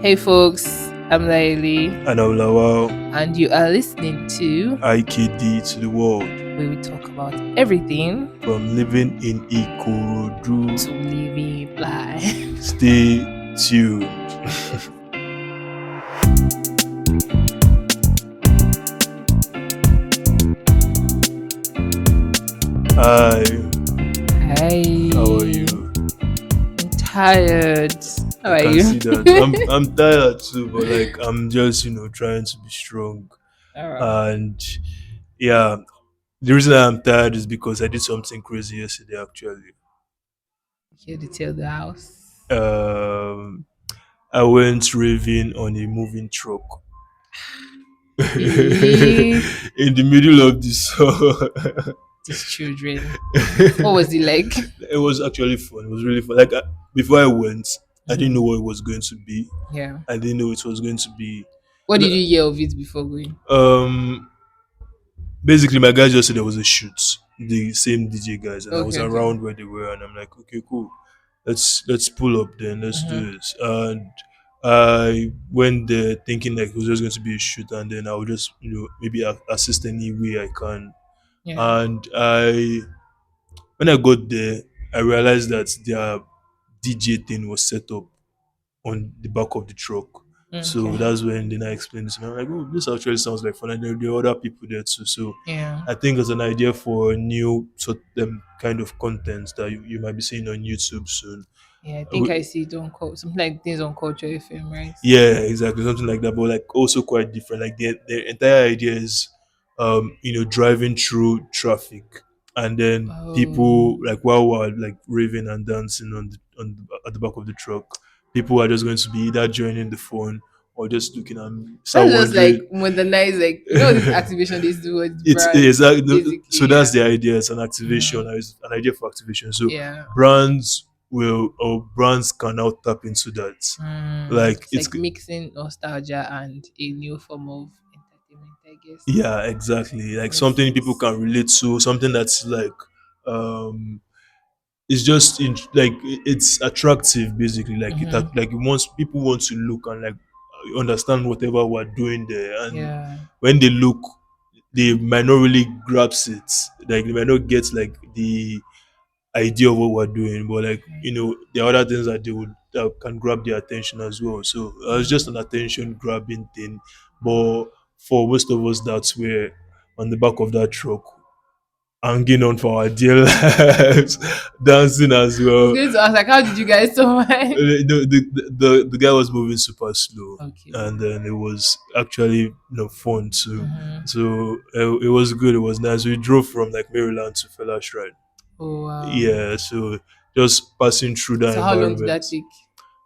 Hey folks, I'm Layele, And Lawal, and you are listening to IKD to the world, where we talk about everything from living in Ikorodu. to living life. Stay tuned. Yes. Hi, Hi. how are you? I'm tired. How I are can you? see that. I'm tired too, but like I'm just trying to be strong. Alright. And yeah, the reason I'm tired is because I did something crazy yesterday. Actually, Here to tell the house. um, I went raving on a moving truck Eh, in the middle of the summer. these children. What was it like? It was actually fun. It was really fun. Like before I went, I didn't Mhm. know what it was going to be. Yeah. I didn't know it was going to be. What did you hear of it before going? Um, Basically, my guys just said there was a shoot, the same DJ guys, and I was Okay, okay. around where they were, and I'm like, okay, cool. Let's pull up then. Let's Mm-hmm. do this. And I went there thinking like it was just going to be a shoot, and then I would just maybe assist any way I can. Yeah. And when I got there, I realized that their DJ thing was set up on the back of the truck. So Okay. that's when then I explained to me. I'm like, oh, this actually sounds like fun. And there are other people there too. So Yeah. I think it's an idea for a new kind of content that you might be seeing on YouTube soon. Yeah, I think Uh, I see it on something like things on Culture FM, right? Yeah, exactly, something like that. But like also quite different. Like the entire idea is, driving through traffic, and then Oh, people like while we're like raving and dancing at the back of the truck, people are just going to be either joining the phone or just looking and start that's just wondering. like modernize, like this activation they do with It's brands, exactly so basically. that's Yeah. the idea. It's an activation. Mhm. It's an idea for activation. So Yeah. brands can now tap into that. Like It's it's like mixing nostalgia and a new form of entertainment, I guess. Yeah, exactly. Like Makes something people sense. can relate to, something that's like um it's just like it's attractive basically. Like Hmm. like it wants people want to look and like understand whatever we're doing there. And Yeah. when they look, they might not really grasp it. Like they might not get like the idea of what we're doing, but like there are other things that they would that can grab their attention as well. So it's just an attention grabbing thing, but for most of us, that's where on the back of that truck, hanging on for our dear lives, dancing as I was well. going to ask, like, how did you guys survive? The guy was moving super slow, Okay. and then it was actually fun too. Hmm. So it was good. It was nice. We drove from like Maryland to Fellow's Ride. Oh, wow. Yeah, so just passing through that So, how long did that environment, take?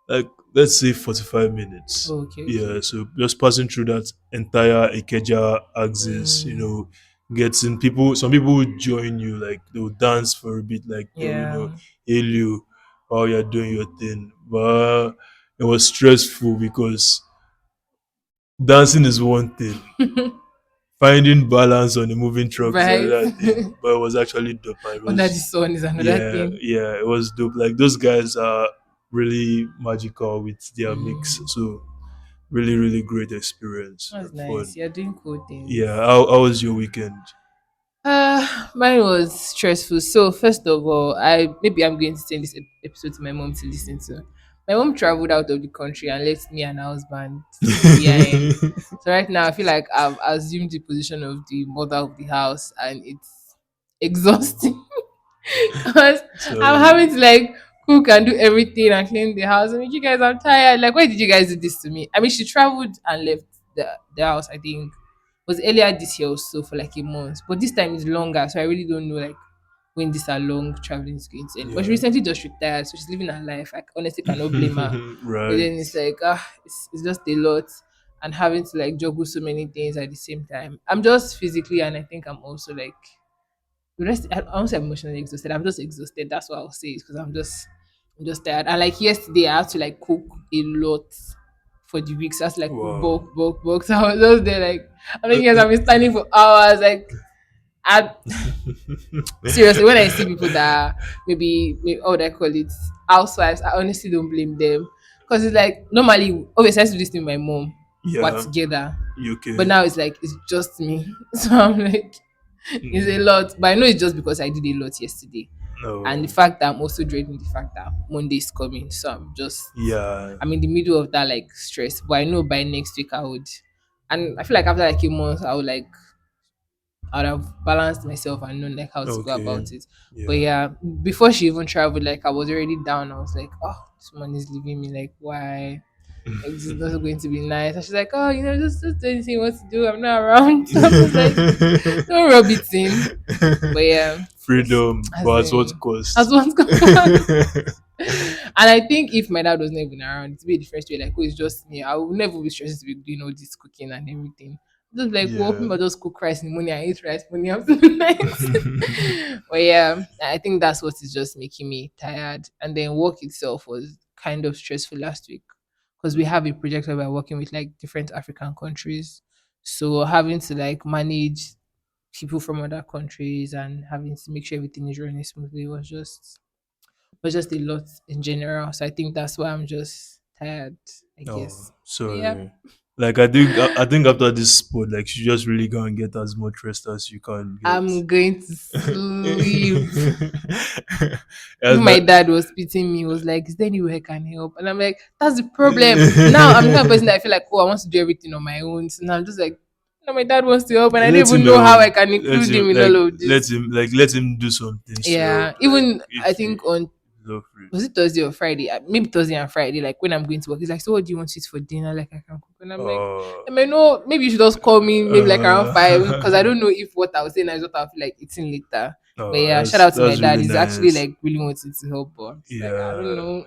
like let's say 45 minutes. Oh, okay, Yeah, okay. so just passing through that entire Ikeja axis, Mm, getting people, some people would join you, like they'll dance for a bit, like they'll, yeah. hail you while you're doing your thing. But it was stressful because dancing is one thing, finding balance on a moving truck is Right. another thing. But it was actually dope. And it Under the was sun is another Yeah, thing. yeah, it was dope. Like those guys are really magical with their mix. Mm, So really, really great experience that's and nice. fun. You're doing cool Yeah, things. how was your weekend? Mine was stressful. So first of all, I'm going to send this episode to my mom to listen to. My mom traveled out of the country and left me and her husband behind. So right now I feel like I've assumed the position of the mother of the house, and it's exhausting because I'm Sorry. having to like cook and do everything and clean the house. I mean, you guys, I'm tired. Like, why did you guys do this to me? I mean, she traveled and left the house. I think was earlier this year or so for like a month, but this time is longer, so I really don't know like when this are long traveling is going to end. But she Yeah. recently just retired, so she's living her life. I honestly cannot blame her. But Right. then it's like it's just a lot. And having to like juggle so many things at the same time. I'm just physically and I think I'm also like the rest, I won't say I'm emotionally exhausted. I'm just exhausted. That's what I'll say is because I'm just tired. And like yesterday, I had to like cook a lot for the week. So I had to like cook Wow. bulk, bulk, bulk. So I was just there like, I Uh, mean, yes, I've been standing for hours. Like, I seriously, when I see people that maybe what would I call it, housewives, I honestly don't blame them. Because it's like normally, obviously, I used to do this thing with my mom. We're Yeah. together, You but okay? now it's like it's just me. So I'm like, it's a Mm, lot. But I know it's just because I did a lot yesterday, and the no. fact that I'm also dreading the fact that Monday is coming. So Yeah. I'm in the middle of that like stress. But I know by next week I would, and I feel like after like a month I would have balanced myself and known like how to go Okay. about it. But Yeah. yeah, before she even traveled, like I was already down. I was like, oh, this man is leaving me. Like, why? Like, this is not going to be nice. And she's like, oh, just do anything you want to do. I'm not around. So I'm just like, don't rub it in. But yeah, it's Freedom, as but at what in as cost? one's cost. And I think if my dad was not even around, it'd be a different story. Like, oh, it's just me. I would never be stressed to be doing all this cooking and everything. Just like, well, Yeah. people just cook rice in the morning and eat rice morning after the night. But yeah, I think that's what is just making me tired. And then work itself was kind of stressful last week because we have a project where we're working with like different African countries. So having to like manage people from other countries and having to make sure everything is running smoothly was just a lot in general. So I think that's why I'm just tired, I Oh, guess. But yeah, sorry. Like I think after this sport, like you just really go and get as much rest as you can get. I'm going to sleep. As Even my my dad was pitying me. He was like, "Is there any way I can help?" And I'm like, "That's the problem." Now I'm the kind of person that I feel like, "Oh, I want to do everything on my own." So now I'm just like, "No, my dad wants to help, and I don't let even him know how help. I can Let include him him in like all of let this." him like let him do some things to help. Yeah, Like even I if he think on love free. was it Thursday or Friday? Maybe Thursday and Friday. Like when I'm going to work, he's like, "So what do you want to eat for dinner?" Like I can cook, and I'm like, Uh, "I mean, no, maybe you should just call me maybe like around 5 because I uh, don't know if what I was saying is what I'll feel like eating later." But oh, yeah, shout that's out to my that's dad. really He's actually nice. like really wanting to help, but I'm just like, I don't Yeah. know.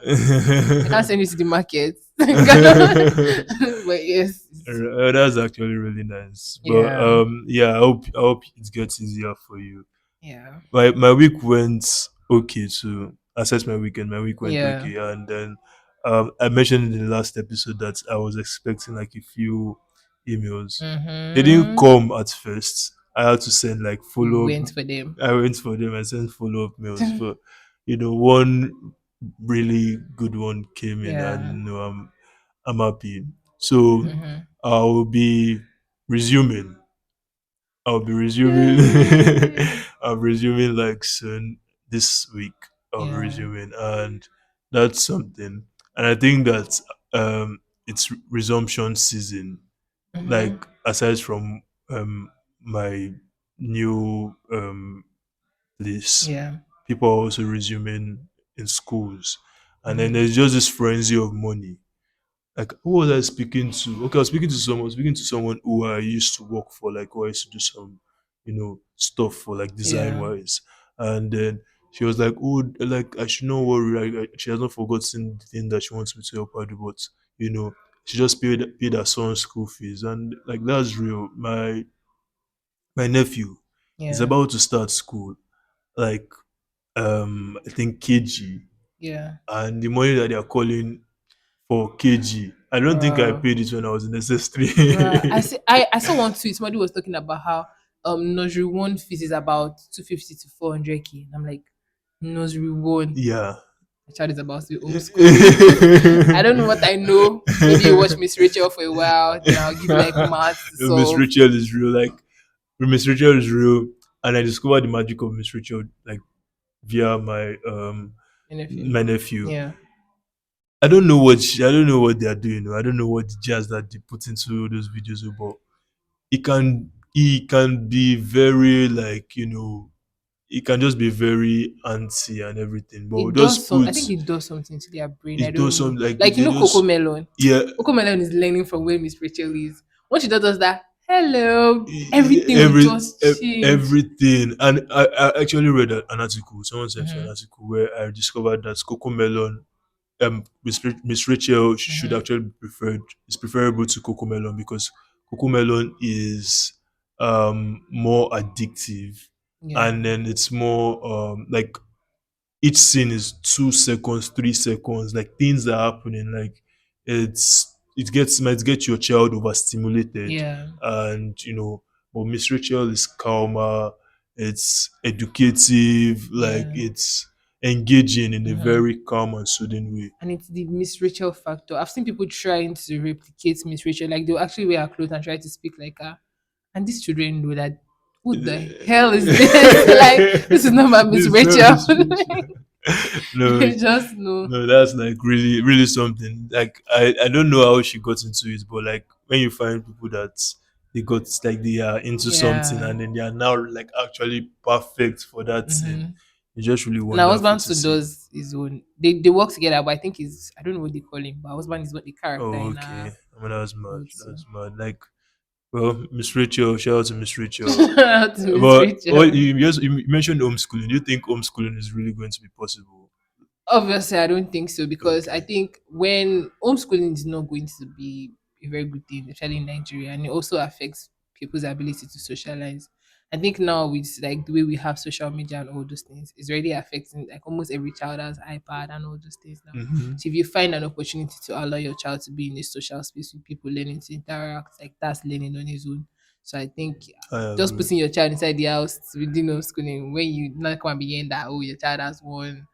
I can't send you to the market. I cannot. But yes, That's actually really nice. But yeah, yeah, I hope it gets easier for you. yeah, My week went okay to assess my weekend. My week went yeah. okay, and then I mentioned in the last episode that I was expecting like a few emails. They didn't Mm-hmm. come at first. I had to send like You follow up. went for them. I went for them and sent follow up mails, but one really good one came in, and Yeah. I'm happy. So Mm-hmm. I'll be resuming. I'll be resuming. Yay. I'll be resuming like soon this week. I'll be Yeah. resuming, and that's something. And I think that it's resumption season. Mm-hmm. Like aside from my new place, Yeah. people are also resuming in schools, and then Mm-hmm. there's just this frenzy of money. Like who was I speaking to? Okay, I was speaking to someone who I used to work for, like who I used to do some, stuff for like design Yeah. wise. And then she was like, "Oh, like I should not worry. She has not forgotten the thing that she wants me to help her do, but you know, she just paid her son's school fees, and like that's real. My nephew is Yeah. about to start school, like I think KG, Yeah. and the money that they are calling for kg. I don't think I Bruh. paid it when I was in Bruh. I SS3. see I saw one tweet. Somebody was talking about how nursery one fees is about 250 to 400K. And I'm like, nursery one. Yeah. My child is about to be homeschooled. I don't know what I know. Maybe you watch Miss Rachel for a while, then I'll give you like maths to Miss solve. Rachel is real. Like Miss Rachel is real, and I discovered the magic of Miss Rachel like via My nephew. my nephew. Yeah. I don't know what they are doing. I don't know what the jazz that they put into those videos, but he can be very like he can just be very antsy and everything, but It just does some put I think it does something to their brain. I it does don't know. something like Like they Coco just Melon. yeah Coco Melon is learning from where Miss Rachel is. Once she does that, hello, everything will just change. everything. And I actually read an article. Someone sent me an Mm-hmm. article where I discovered that Coco Melon, Miss Rachel should Mm-hmm. actually be preferred. It's preferable to Coco Melon because Coco Melon is more addictive, Yeah. and then it's more like each scene is 2 seconds, 3 seconds, like things are happening. Like it might get your child overstimulated, Yeah. and but Miss Rachel is calmer. It's educative. Like Yeah. engaging in a Mm-hmm. very calm and soothing way. And it's the Miss Rachel factor. I've seen people trying to replicate Miss Rachel, like they'll actually wear her clothes and try to speak like her. And these children know that who the hell is this? Like this is not my Miss This Rachel. service rich. No, They just know. no, that's like really, really something. Like I don't know how she got into it, but like when you find people that they got like they are into something Yeah. and then they are now like actually perfect for that thing, Mm-hmm. it's just really And her wonderful husband to too see. does his own. They work together, but I think he's I don't know what they call him, but her husband is what the character Oh, in okay. her I mean, that's mad. role too. That's mad. Like, well, Miss Rachel, shout out to Miss Rachel. To Miss But what Rachel. you mentioned homeschooling. Do you think homeschooling is really going to be possible? Obviously, I don't think so because I Okay. think when homeschooling is not going to be a very good thing, especially in Nigeria, and it also affects people's ability to socialize. I think now with like the way we have social media and all those things, it's already affecting like almost every child has iPad and all those things now. Mm-hmm. So if you find an opportunity to allow your child to be in a social space with people learning to interact, like that's learning on his own. So I think I just agree. putting your child inside the house within homeschooling when you not come and be hearing that oh your child has one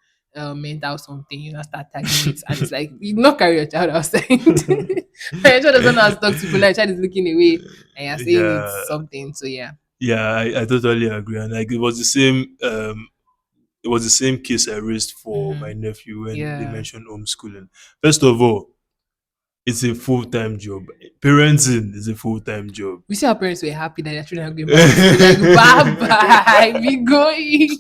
mental something, you know, start tagging it, and it's like you not carry your child outside. Your child doesn't know how to talk to people, like your child is looking away, and you're saying Yeah, it's something. So yeah. yeah, I totally agree. And like it was the same. It was the same case I raised for my Hmm. nephew when they Yeah. mentioned homeschooling. First of all, it's a full time job. Parenting is a full time job. We see our parents were happy that their children are going back to school. Like, bye bye, we going.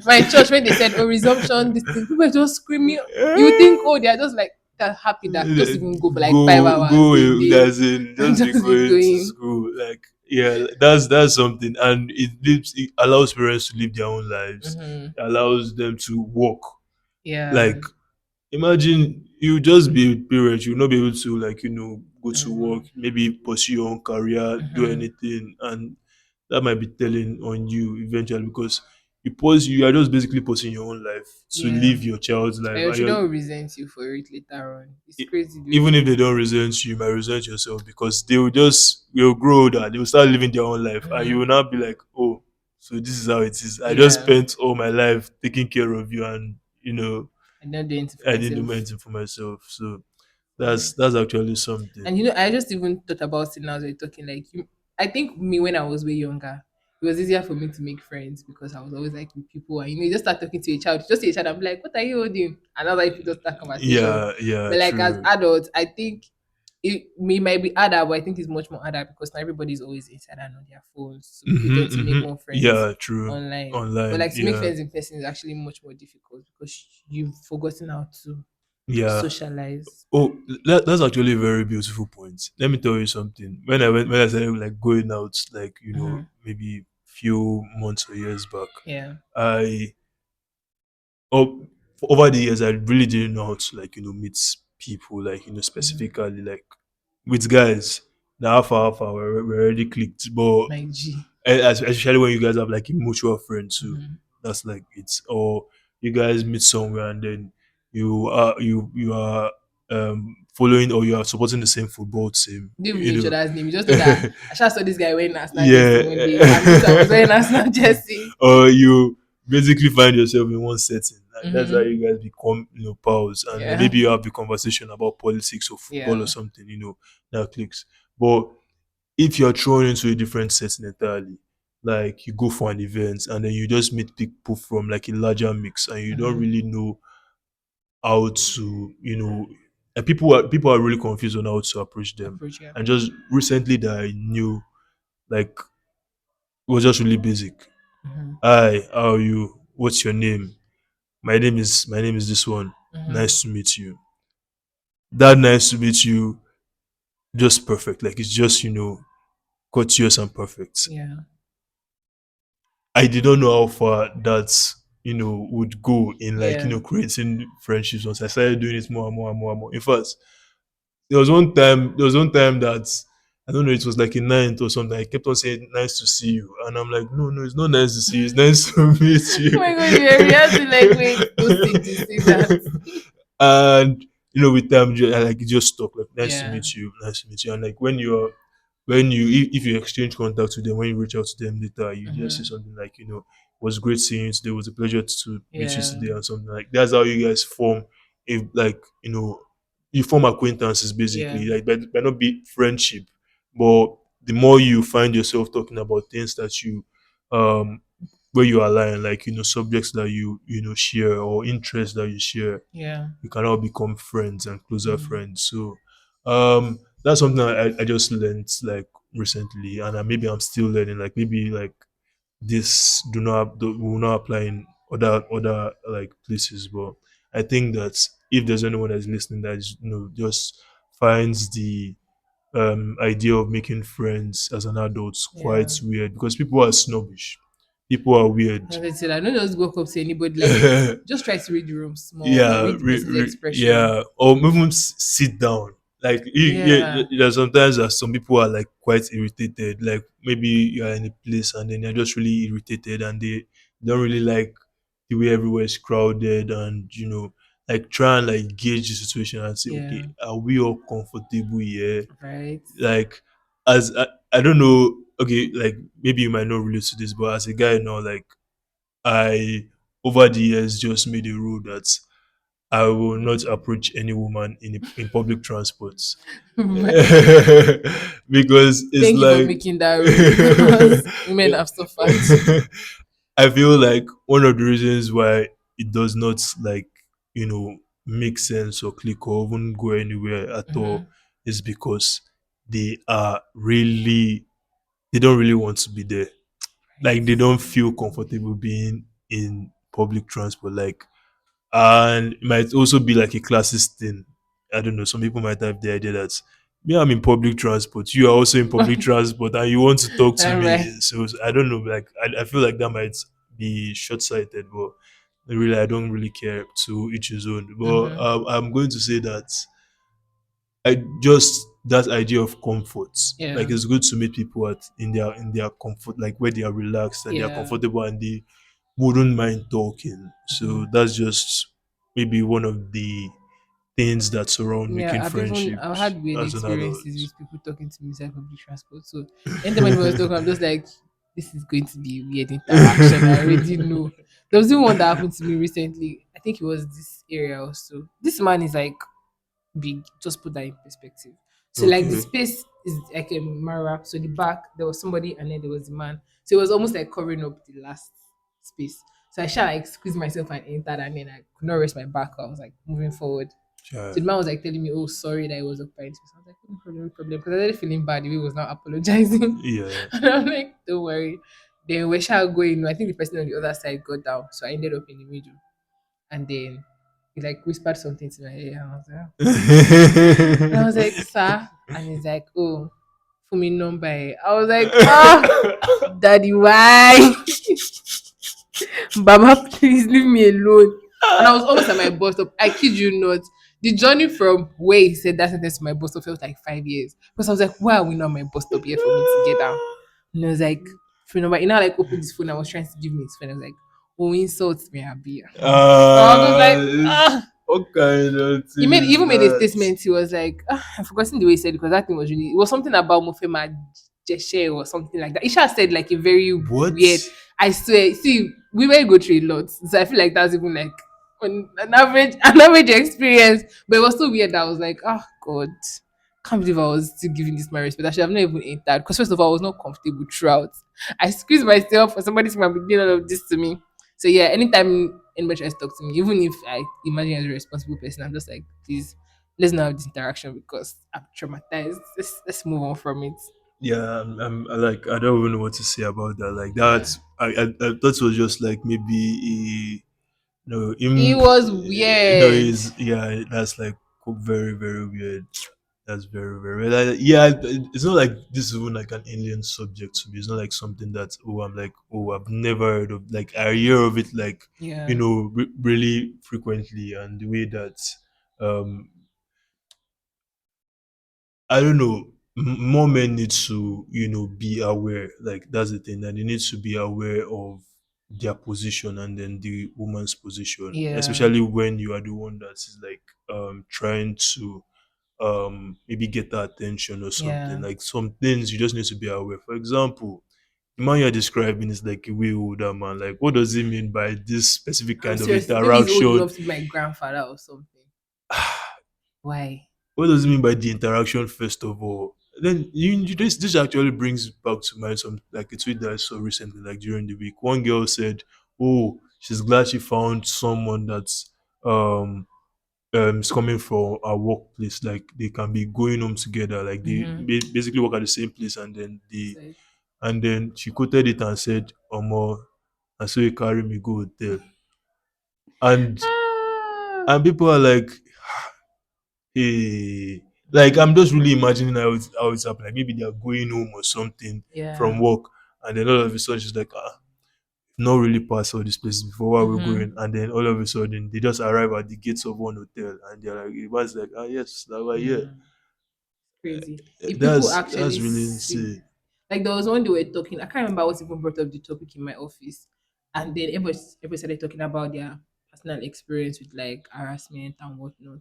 My church, when they said, oh, resumption, this thing, people were just screaming. You would think, oh, they're just like, they're happy that just even go for like five Go hours a day as in and just be just be going to going. school. Like yeah, that's something, and it allows parents to live their own lives. Hmm. It allows them to work. Yeah. Like imagine you just be a parent, you'll not be able to like go to work, Hmm. maybe pursue your own career, do Hmm. anything, and that might be telling on you eventually because you are just basically posting your own life to Yeah. live your child's And life, your and you're children will resent you for it later on. It's e- crazy the way even if they people. don't resent you, you might resent yourself because they will just you'll grow older, they will start living their own life, and you Hmm. will not be like, oh, so this is how it is. I just Yeah. spent all my life taking care of you, and I don't do anything for I didn't do myself. anything for myself. So Yeah. that's actually something. And you know, I just even thought about it now as we're talking. Like, I think me when I was way younger, it was easier for me to make friends because I was always like with people, and you just start talking to a child, just see a child, I'm like, "What are you holding?" And that's how you just start conversation. Yeah, yeah, But like as true. adults, I think it might be harder, but I think it's much more harder because not everybody's always inside and on their phones, so people tend to make Mm-hmm. more friends Yeah, true. online. But Online, like to make yeah, friends in person is actually much more difficult because you've forgotten how to yeah. socialize. Oh, that's actually a very beautiful point. Let me tell you something. When I started like going out, like Hmm. maybe few months or years back, Yeah. I oh, over the years I really didn't know how to like meet people like Hmm. specifically like with guys. Now half hour we're already clicked, but My G. especially when you guys have like a mutual friend too. Hmm. That's like it's or you guys meet somewhere and then you are following or you are supporting the same football team. Don't even know each other's name. You just know that Know. I just saw this guy wearing Arsenal jersey one day, and me too. I was Yeah. wearing Arsenal jersey. Or you basically find yourself in one setting. And that's how Hmm. you guys become, pals. And then Yeah. maybe you have the conversation about politics or football or Yeah. something, that clicks. But if you're thrown into a different setting entirely, like you go for an event and then you just meet people from like a larger mix and you don't Hmm. really know how to, and people are really confused on how to approach them. Approach. Yeah. And just recently that I knew, like, it was just really basic. Hmm. Hi, how are you? What's your name? My name is this one. Hmm. Nice to meet you. That nice to meet you, just perfect. Like it's just courteous and perfect. Yeah. I did not know how far that would go in like Yeah. creating friendships once I started doing it more and more and more and more. In fact, there was one time that I don't know, it was like a ninth or something. I kept on saying nice to see you. And I'm like, no, no, it's not nice to see you, it's nice to meet Oh my god, yeah, we had to like wait post it to see that. you. And with time like it just stuck like nice to Yeah. meet you, nice to meet you. And like if you exchange contact with them, when you reach out to them later, you just say Hmm. something like was great seeing you today. It was a pleasure to meet you Yeah. today, and something like that's how you guys form a like you form acquaintances Yeah. basically. Like but not be friendship, but the more you find yourself talking about things that you um where you align, like subjects that you share or interests that you share, Yeah. you can all become friends and closer Mm. friends. So that's something I just learned like recently, and maybe I'm still learning. Like maybe like this will not apply in other like places, but I think that if there's anyone that's listening that is, just finds the idea of making friends as an adult Yeah. quite weird because people are snobbish, people are weird. As I said, I don't just walk up to anybody. Like, just try to read the room small or Yeah, read the person's expression. yeah, or even sit down. Like Yeah. there's sometimes that some people are like quite irritated. Like maybe you are in a place and then you're just really irritated and they don't really like the way everywhere is crowded, and like try and like gauge the situation and say, okay, Yeah. are we all comfortable here? Right. Like as I don't know, okay, like maybe you might not relate to this, but as a guy now, like I over the years just made a rule that I will not approach any woman in public transport. Right. Because it's Thank you for like making that rule because women have suffered. I feel like one of the reasons why it does not like make sense or click or even go anywhere at all Mm-hmm. is because they are really they don't really want to be there. Right. Like they don't feel comfortable being in public transport. Like, and it might also be like a classist thing. I don't know. Some people might have the idea that me, I'm in public transport. You are also in public transport, and you want to talk to All me. right. So I don't know. Like I feel like that might be short sighted, but really I don't really care. To each his own. But Mm-hmm. I'm going to say that I just that idea of comfort. Like Yeah. it's good to meet people in their comfort, like where they are relaxed and they are Yeah. comfortable and they wouldn't mind talking. Mm-hmm. So that's just maybe one of the things that surround making Yeah, I've friendships had weird as an adult. experiences with people talking to me inside public transport. So anytime anybody was talking, I'm just like, this is going to be a weird interaction. I already know. There was even one that happened to me recently. I think it was this area also. This man is like big. Just put that in perspective. So like the Okay. space is like a mirror. So the back there was somebody and then there was the man. So it was almost like covering up the last space. So I shall like squeeze myself and entered and then I could not rest my back. I was like moving forward. So Child. the man was like telling me, "Oh, sorry that it was occupied." So I was like, "No problem, no problem," because I started feeling bad. The way he was now apologizing, Yeah. and I'm like, "Don't worry." Then we shall go in. I think the person on the other side got down, so I ended up in the middle. And then he like whispered something to my ear, and I was like, "Oh, okay." And I was like, "Sir," and he's like, "Oh, for me number." I was like, "Ah, daddy, why?" Baba, please leave me alone. And I was almost at my bus stop. I kid you not. The journey from where he said that sentence to my bus stop felt like 5 years. Because I was like, why are we not at my bus stop here for me to get down? And I was like, phone number. You know, like opened his phone. I was trying to give me his phone. I was like, oh, insults me, Abia. I was just like, ah. What kind of thing He is even made a that? statement. He was like, I've forgotten the way he said it because that thing was really, it was something about Mofema Jeshe or something like that. Isha said like a very What? weird, I swear, see, women go through a lot. So I feel like that's even like an average experience. But it was so weird that I was like, oh God, can't believe I was still giving this my respect. I should have not even entered. Because first of all, I was not comfortable throughout. I squeezed myself for somebody to come and be doing all of this to me. So yeah, anytime anybody tries to talk to me, even if I imagine as a responsible person, I'm just like, please, let's not have this interaction because I'm traumatized. Let's move on from it. Yeah, I like I don't even know what to say about that. Like that, Yeah. I thought it was just like maybe no It him. was weird. Is yeah. That's like very very weird. That's very very like, yeah. It's not like this is even like an alien subject to me. It's not like something that I'm like I've never heard of. Like I hear of it like Yeah. really frequently, and the way that um I don't know. More men need to, be aware. Like that's the thing that they need to be aware of their position and then the woman's position, Yeah. especially when you are the one that is like trying to maybe get her attention or something. Yeah. Like some things you just need to be aware. For example, the man you're describing is like a way older man. Like, what does he mean by this specific I'm kind of serious. Maybe he's old interaction? enough to be my grandfather or something. Why? What does it mean by the interaction, first of all? Then this actually brings back to mind some like a tweet that I saw recently, like during the week. One girl said, "Oh, she's glad she found someone that's um is coming from our workplace. Like they can be going home together. Like they Mm-hmm. basically work at the same place, and then So, she quoted it and said, "Omo, and so you carry me go hotel." And ah, people are like, hey, like I'm just really imagining how it's happening. Like maybe they're going home or something yeah. from work, and then all of a sudden she's like, not really passed all these places before where we're Mm-hmm. going, and then all of a sudden they just arrive at the gates of one hotel, and they're like, it was like, yes, that was here. Yeah. Crazy. If people That's actually really see, insane. like there was one they were talking, I can't remember what even brought up the topic in my office, and then everybody started talking about their personal experience with like harassment and whatnot,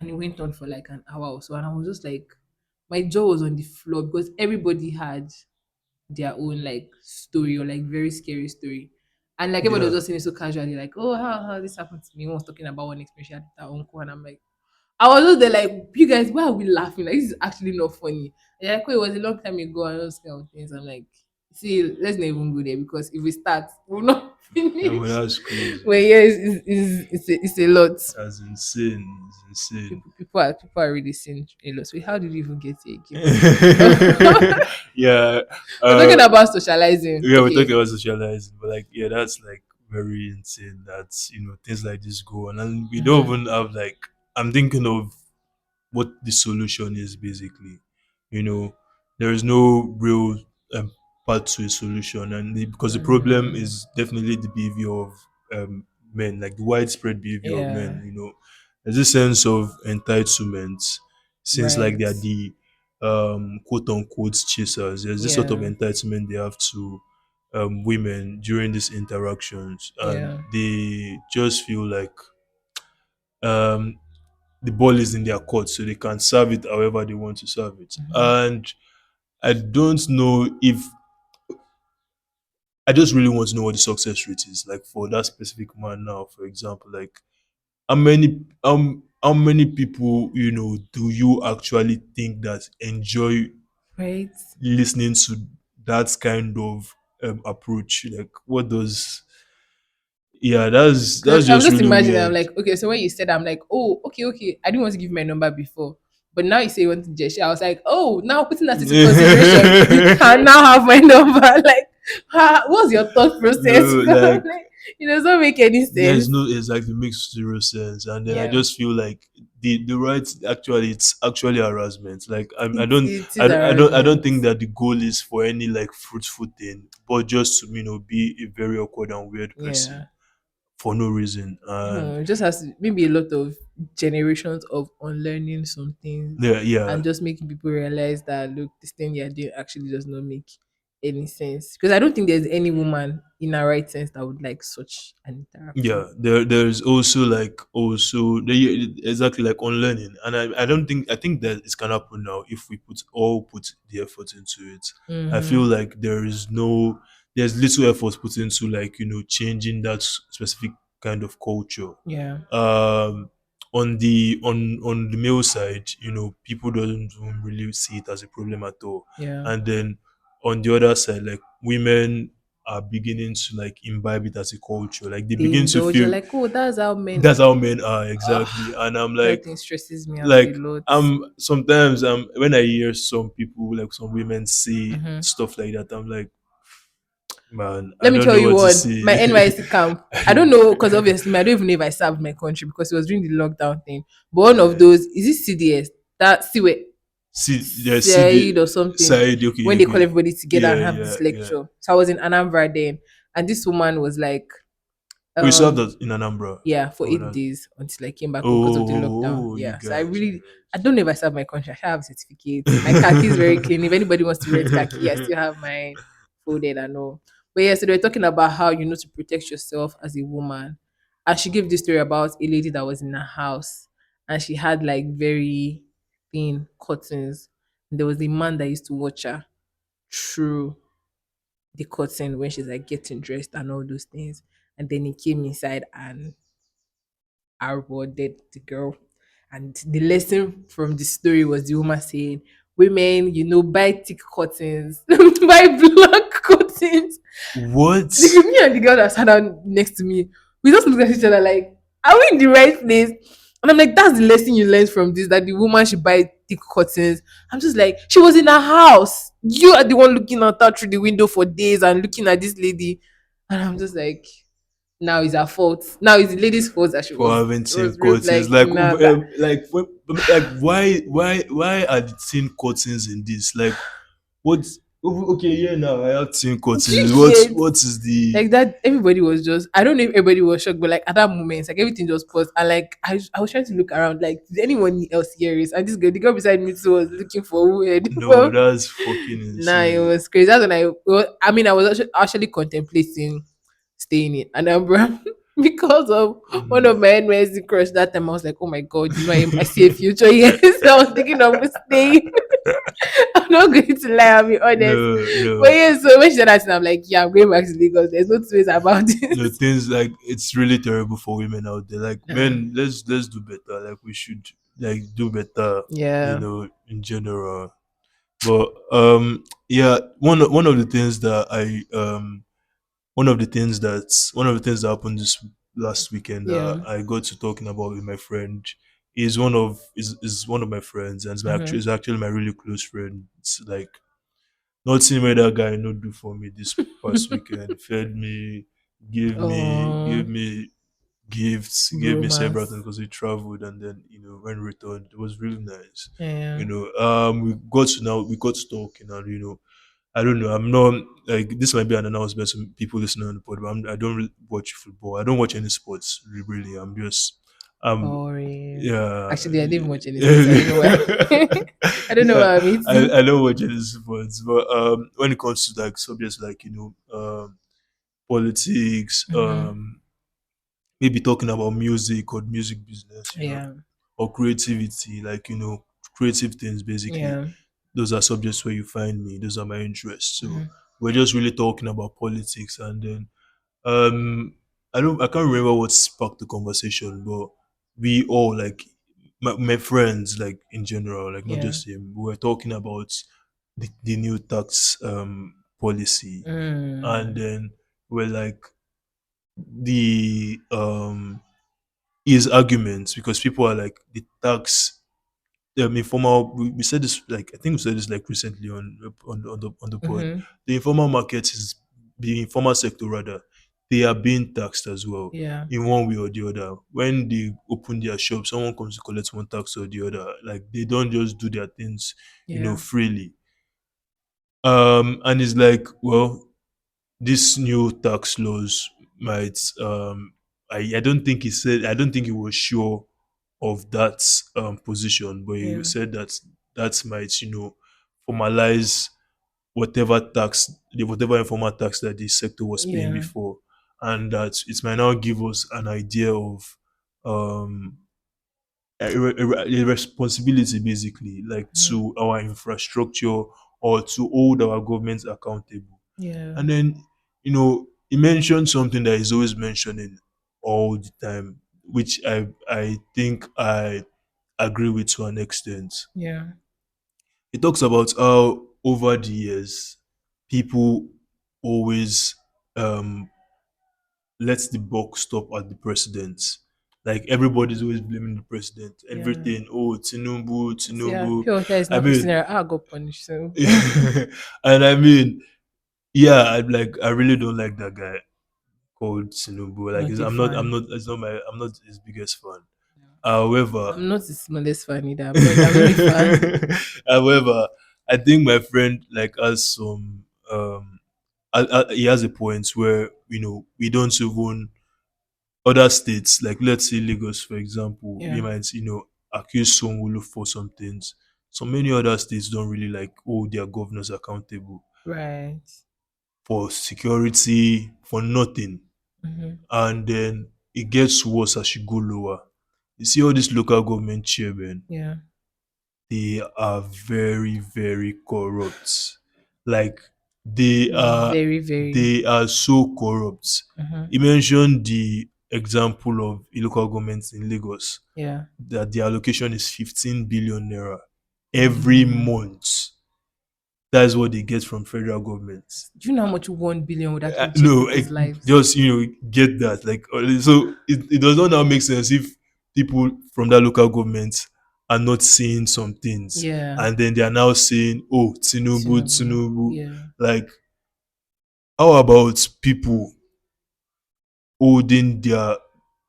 and it went on for like an hour or so, and I was just like, my jaw was on the floor because everybody had their own like story or like very scary story. And like everybody was Yeah, just saying it so casually, like, oh, how this happened to me. One was talking about one experience she had with her uncle, and I'm like, I was just there like, you guys, why are we laughing? Like, this is actually not funny. And like, oh, it was a long time ago and those kind of things. I'm like, see, let's not even go there because if we start, we'll not yeah, but finish. that's crazy. But yeah, it's a lot. That's insane. It's insane. People are really seeing a lot. So how did you even get here again? Yeah, We're uh, talking about socializing. yeah, we're talking Okay. about socializing, but like, yeah, that's like very insane. That's things like this go on, and we don't Mm-hmm. even have like. I'm thinking of what the solution is basically. You know, there is no real um, path to a solution, and because the problem Mm, is definitely the behavior of um, men, like the widespread behavior of yeah. men. There's this sense of entitlement, since like they Right. are the quote unquote chasers. There's this sort of Yeah. entitlement they have to women during these interactions, and Yeah. they just feel like um, the ball is in their court, so they can serve it however they want to serve it. Mm-hmm. And I don't know if I just really want to know what the success rate is like for that specific man now. For example, like how many people do you actually think that enjoy Right. listening to that kind of approach? Like, what does yeah, that's Because I'm just just really imagining, I'm weird. like, okay, so when you said, I'm like, oh, okay, okay. I didn't want to give my number before. But now you say you want to gesture. I was like, oh, now putting that into consideration, you can now have my number. Like, what's your thought process? No, like Like, it doesn't make any there's sense. no exactly makes zero sense, and then I Yeah. just feel like the right actually it's actually harassment. Like It is I don't harassment. think that the goal is for any like fruitful thing, but just to be a very awkward and weird Yeah. person for no reason. And It just has to, maybe a lot of generations of unlearning some things yeah, yeah, and just making people realize that look, this thing you're doing actually does not make any sense. Because I don't think there's any woman in her right sense that would like such an interaction. yeah. There's also like exactly like unlearning, and I don't think I think that it can happen now if we put the effort into it. I feel Mm-hmm. like there's little effort put into like changing that specific kind of culture. Yeah. um on the male side, people don't even really see it as a problem at all. Yeah. And then on the other side, like women are beginning to like imbibe it as a culture. Like they They begin to indulge. You're feel like, oh, that's how men. that's how men are exactly. Ah, And I'm that like, thing stresses me out a like lot. sometimes when I hear some people, like some women say Mm-hmm. stuff like that, I'm like, man, I Let me don't tell know you what to one, my say. NYC camp. I don't know because obviously I don't even know if I served my country because it was during the lockdown thing. But one of Yeah. those is it CDS that see where See the Said or something side. Okay, when they call okay. everybody together and Yeah, have this yeah, yeah. lecture. So I was in Anambra then, and this woman was like, We served um, that in Anambra. yeah, for Oh, 8 days until I came back home because of the lockdown. oh, you Yeah, so I guys, you really, I don't know if I serve my country. I should have a certificate. My khaki is very clean. If anybody wants to rent khaki, I guys. still have mine folded and all. But yeah, so they were talking about how you know to protect yourself as a woman. And she gave this story about a lady that was in her house and she had like very thin curtains. And there was a man that used to watch her. True. the curtain when she's like getting dressed and all those things. And then he came inside and awarded the girl. And the lesson from the story was the woman saying, women, buy thick curtains, buy black curtains. What? Me and the girl that sat down next to me, we just looked at each other like, are we in the right place? And I'm like, that's the lesson you learned from this, that the woman should buy thick curtains. I'm just like, she was in her house. You are the one looking at her through the window for days and looking at this lady. And I'm just like, now it's her fault. Now it's the lady's fault that she For was having seen was real curtains. like Like, nah that why are the thin curtains in this? Like, what? Okay, yeah, now I have seen curtains. you What? get What is the? like that. Everybody was just, I don't know if everybody was shocked, but like at that moment, like everything just paused. And like I was trying to look around, like, did anyone else hear it? And this girl, the girl beside me too, was looking for who heard. No, But that's fucking nah, it insane. was crazy. That's when I mean, I was actually contemplating staying in Anambra because of one of Mhm. my NYSC crush that time. I was like, oh my god, I see a future here. So I was thinking of staying. I'm not going to lie, I'll be honest. No, But no, yeah, so when she said that, I'm like, yeah, I'm going back to Lagos. There's no two ways about no. this. Things like it's really terrible for women out there. Like, Uh, men, let's do better. Like, we should like do better. yeah. In general. But yeah, one of the things that one of the things that happened this last weekend that Yeah. I got to talking about with my friend is one of my friends, and Mm-hmm. is actually my really close friend. It's like nothing where that guy no do for me this past weekend. Fed me, Oh, gave me gifts, gave me several things bromance. because we traveled, and then when returned, it was really nice. Yeah. We got to talking, and I don't know. I'm not like this. Might be an announcement to people listening on the pod, but I don't really watch football. I don't watch any sports really. I'm just Boring. yeah. Actually, I didn't watch any sports. I don't know why. I don't know Yeah, why I'm eating. I don't watch any sports, but when it comes to like subjects like politics, Mm-hmm. maybe talking about music or music business, Yeah. or creativity, like creative things basically. Yeah. Those are subjects where you find me. Those are my interests. So Mm-hmm. we're just really talking about politics, and then I can't remember what sparked the conversation, but we all like my friends, like in general, like not Yeah. just him, we were talking about the new tax policy, and Mm. then we're like the his arguments, because people are like the tax informal, we said this, like I think we said this like recently on the pod. Mm-hmm. The informal market is the informal sector rather, they are being taxed as well Yeah. in one way or the other. When they open their shop, someone comes to collect one tax or the other. Like, they don't just do their things Yeah. freely. And it's like, well, this new tax laws might I don't think he was sure of that position, but he Yeah. said that that might formalize whatever informal tax that the sector was paying Yeah. before, and that it might now give us an idea of um a responsibility basically, like Mhm. to our infrastructure, or to hold our governments accountable. Yeah. And then, he mentioned something that he's always mentioning all the time, which I think I agree with to an extent. Yeah. He talks about how over the years people always um let the buck stop at the president. Like, everybody's always blaming the president. Yeah. Everything. Oh, Tinubu, Yeah. Tinubu. Pure water is I not 15 mean, naira. I got punished. So and I mean, yeah, I really don't like that guy called Tinubu. Like, not a fan. I'm not his biggest fan. However, I'm not the smallest fan either. I'm not a fan. however, I think my friend like has some he has a point where we don't even other states, like let's say Lagos for example, we Yeah. might accuse Sonwolu for some things. So many other states don't really like hold their governors accountable Right. for security, for nothing. Mm-hmm. And then it gets worse as you go lower. You see all these local government chairmen, Yeah. they are very, very corrupt. Like, they are Very, very. they are so corrupt. Mm-hmm. You mentioned the example of a local government in Lagos Yeah. that the allocation is 15 billion naira every Mm. month. That's what they get from federal government. Do you know how much 1 billion would actually change No, people's lives? just get that. Like so, it does not now make sense if people from that local government are not seeing some things, Yeah. and then they are now saying, "Oh, Tinubu, Tinubu. Tinubu." Yeah. Like, how about people holding their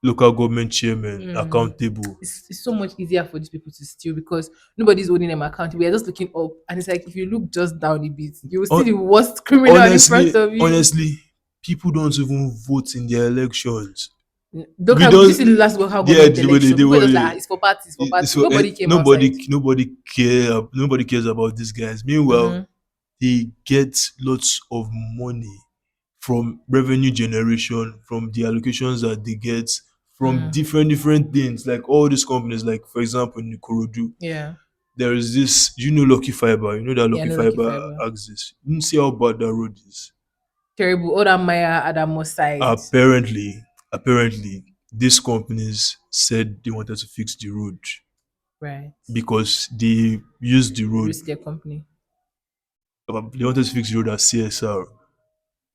local government chairman Mm. accountable? It's so much easier for these people to steal because nobody's holding them accountable. We are just looking up, and it's like if you look just down a bit, you will see the Hon- worst criminal in front Honestly, of you. honestly, people don't even vote in their elections. We Local, did you see the don't. last local Yeah, government election? they People were just like, were. "Ah, it's for party, it's for party." So Nobody came outside. nobody cares about these guys. Meanwhile, Mm-hmm. they get lots of money from revenue generation, from the allocations that they get from Mm. different things. Like all these companies, like for example in Ikorodu, Yeah. there is this. You know, Lucky Fiber. You know that Yeah, Lucky no lucky Fiber fiber. axis. You can see how bad that road is. Terrible. All that Maya Adamo side. Apparently, these companies said they wanted to fix the road Right. because they used the road. Risk their company. They wanted to fix the road as CSR.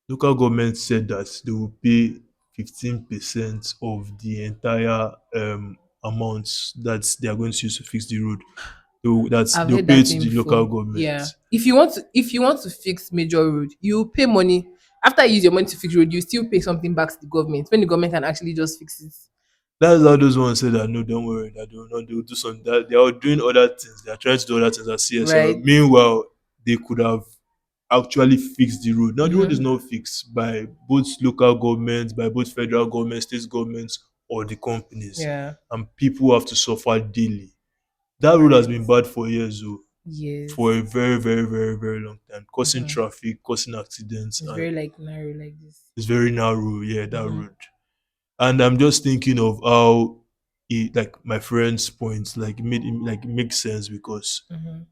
Local government said that they will pay 15% of the entire amount that they are going to use to fix the road. I've They'll heard pay that it to thing the local before. Yeah. government. If you want to fix major road, you pay money. After you use your money to fix road, you still pay something back to the government when the government can actually just fix it. That's how those ones say that no, don't worry, that they will not, they will do something. That they are doing other things. They are trying to do other things at CSR. Right? Meanwhile, they could have actually fixed the road. Now the road is Mm-hmm. not fixed by both local governments, by both federal governments, state governments, or the companies, Yeah. and people have to suffer daily. That road has Right. been bad for years, though, for Yes. a very long time, causing Mm-hmm. traffic, causing accidents, It's and very like narrow like this. it's very narrow. Yeah, that Mm-hmm. road. And I'm just thinking of how it, like my friend's points, like it makes sense because Mm-hmm.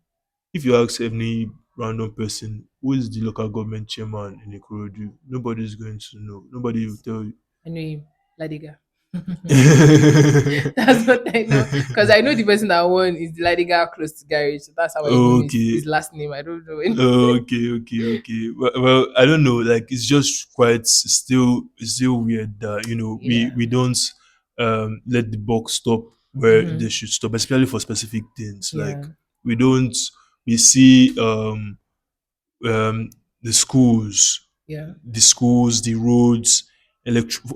if you ask any random person who is the local government chairman in Ikorodu, nobody's going to know. Nobody will tell you. I know him. Ladiga. That's what I know. Because I know the person that won is the Ladiga close to garage. So that's how I even know his Okay. last name. I don't know any. Okay. Well, I don't know. Like it's just quite it's still weird that Yeah. we don't let the buck stop where Mm-hmm. they should stop, especially for specific things. Like Yeah. we don't we see um the schools, Yeah. the roads,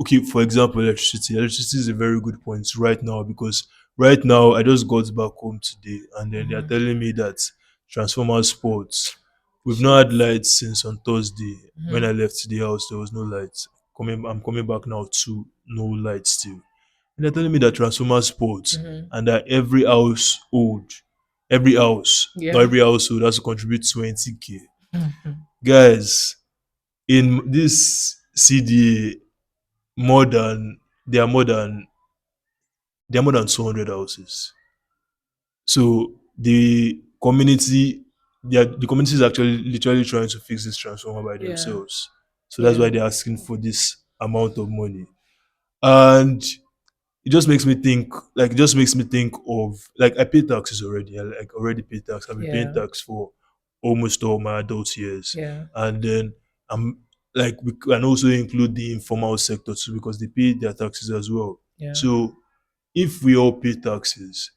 okay, for example, electricity. Electricity is a very good point right now because right now I just got back home today and then they're Mm-hmm. telling me that transformer sports. We've Shit. not had lights since on Thursday. When Mm-hmm. I left the house, there was no lights. I'm coming back now to no lights still. And they're telling me that transformer sports Mm-hmm. and that not Yeah. every household has to contribute 20K. Mm-hmm. Guys, in this CDA, more than there are more than 200 houses. So the community is actually literally trying to fix this transformer by Yeah. themselves. So that's Yeah. why they're asking for this amount of money. And it just makes me think of, like, I pay taxes already. I like already pay tax. I've been paying Yeah. tax for almost all my adult years. Yeah. And then I'm like, we can also include the informal sector too because they pay their taxes as well. Yeah. So if we all pay taxes,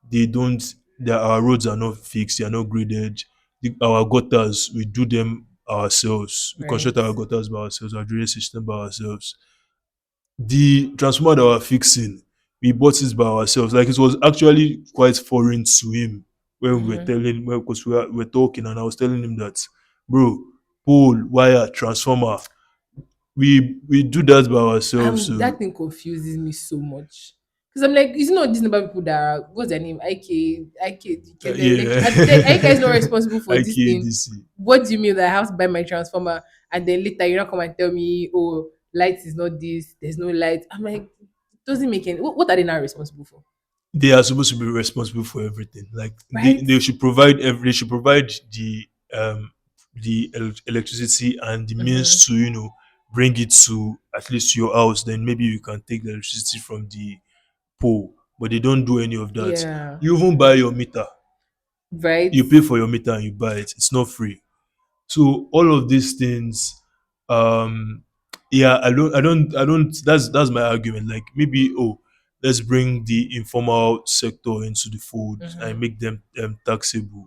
they don't our roads are not fixed, they are not graded. Our gutters, we do them ourselves. We Right. construct our gutters by ourselves, our drainage system by ourselves. The transformer that we're fixing, we bought it by ourselves. Like it was actually quite foreign to him when we were Mm-hmm. telling, well, because we were talking, and I was telling him that, bro, pole, wire, transformer, we do that by ourselves. So That thing confuses me so much. Because I'm like, it's not these number people that are, what's their name? IK, the yeah, electric. And then IK is not responsible for this thing. IKDC. What do you mean that I have to buy my transformer and then later you not come and tell me, oh, light is not this, there's no light. I'm like, it doesn't make any. What are they now responsible for? They are supposed to be responsible for everything. Like Right? they should provide they should provide the electricity and the Mm-hmm. means to, bring it to at least your house, then maybe you can take the electricity from the pole. But they don't do any of that. Yeah. You even buy your meter. Right. You pay for your meter and you buy it. It's not free. So all of these things, um yeah, I don't that's my argument. Like, maybe, let's bring the informal sector into the fold and Mm-hmm. make them taxable.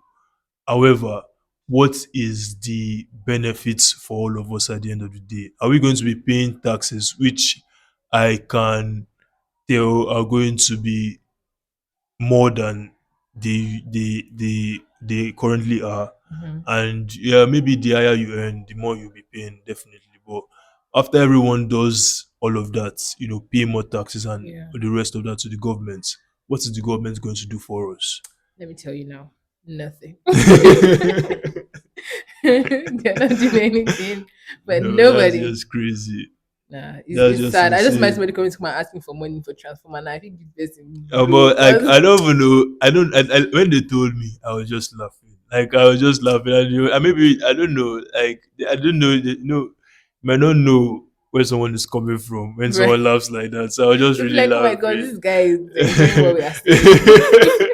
However, what is the benefits for all of us at the end of the day? Are we going to be paying taxes which I can tell are going to be more than they currently are? Mm-hmm. And yeah, maybe the higher you earn, the more you'll be paying, definitely. But after everyone does all of that, pay more taxes and Yeah. the rest of that to the government, what is the government going to do for us? Let me tell you now. Nothing. They're not doing anything, but No, that's nobody. just crazy. Nah, That's it's just sad. I just imagine insane. somebody coming to come and asking for money for transformer. Now I think the person blow But like, because I don't even know. I don't. When they told me, I was just laughing. Like, I was just laughing. And maybe I don't know. Like, I don't know. You might not know where someone is coming from when someone right. laughs like that. So I was just You'll be really like, oh my god, laughing. this guy is enjoying what we are saying.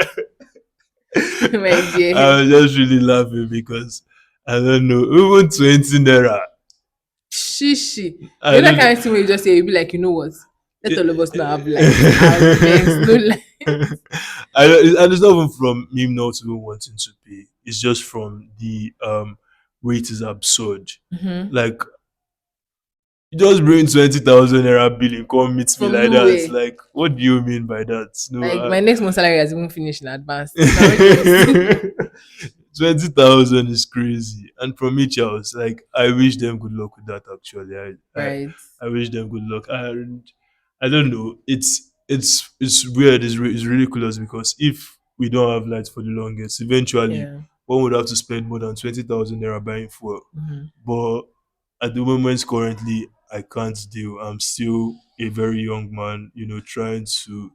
My I dear. was just really laughing because I don't know. Even 20 naira. Shishi. I You know that don't know. kind of thing where you just say, you'll be like, you know what? Let all of us not have lights. I beg, no light. And it's not even from me not even wanting to pay. It's just from the way it is absurd. Mm-hmm. Like, you just bring 20,000 naira bill and come meet me From like that. nowhere. Like, what do you mean by that? No, Like my next month salary has even finished in advance. Now when you see 20,000 is crazy. And from each house, like, I wish them good luck with that. Actually, right. I wish them good luck. And I don't know. It's weird. It's ridiculous because if we don't have lights for the longest, eventually Yeah. one would have to spend more than 20,000 naira buying fuel. Mm-hmm. But at the moment, currently, I can't deal. I'm still a very young man, trying to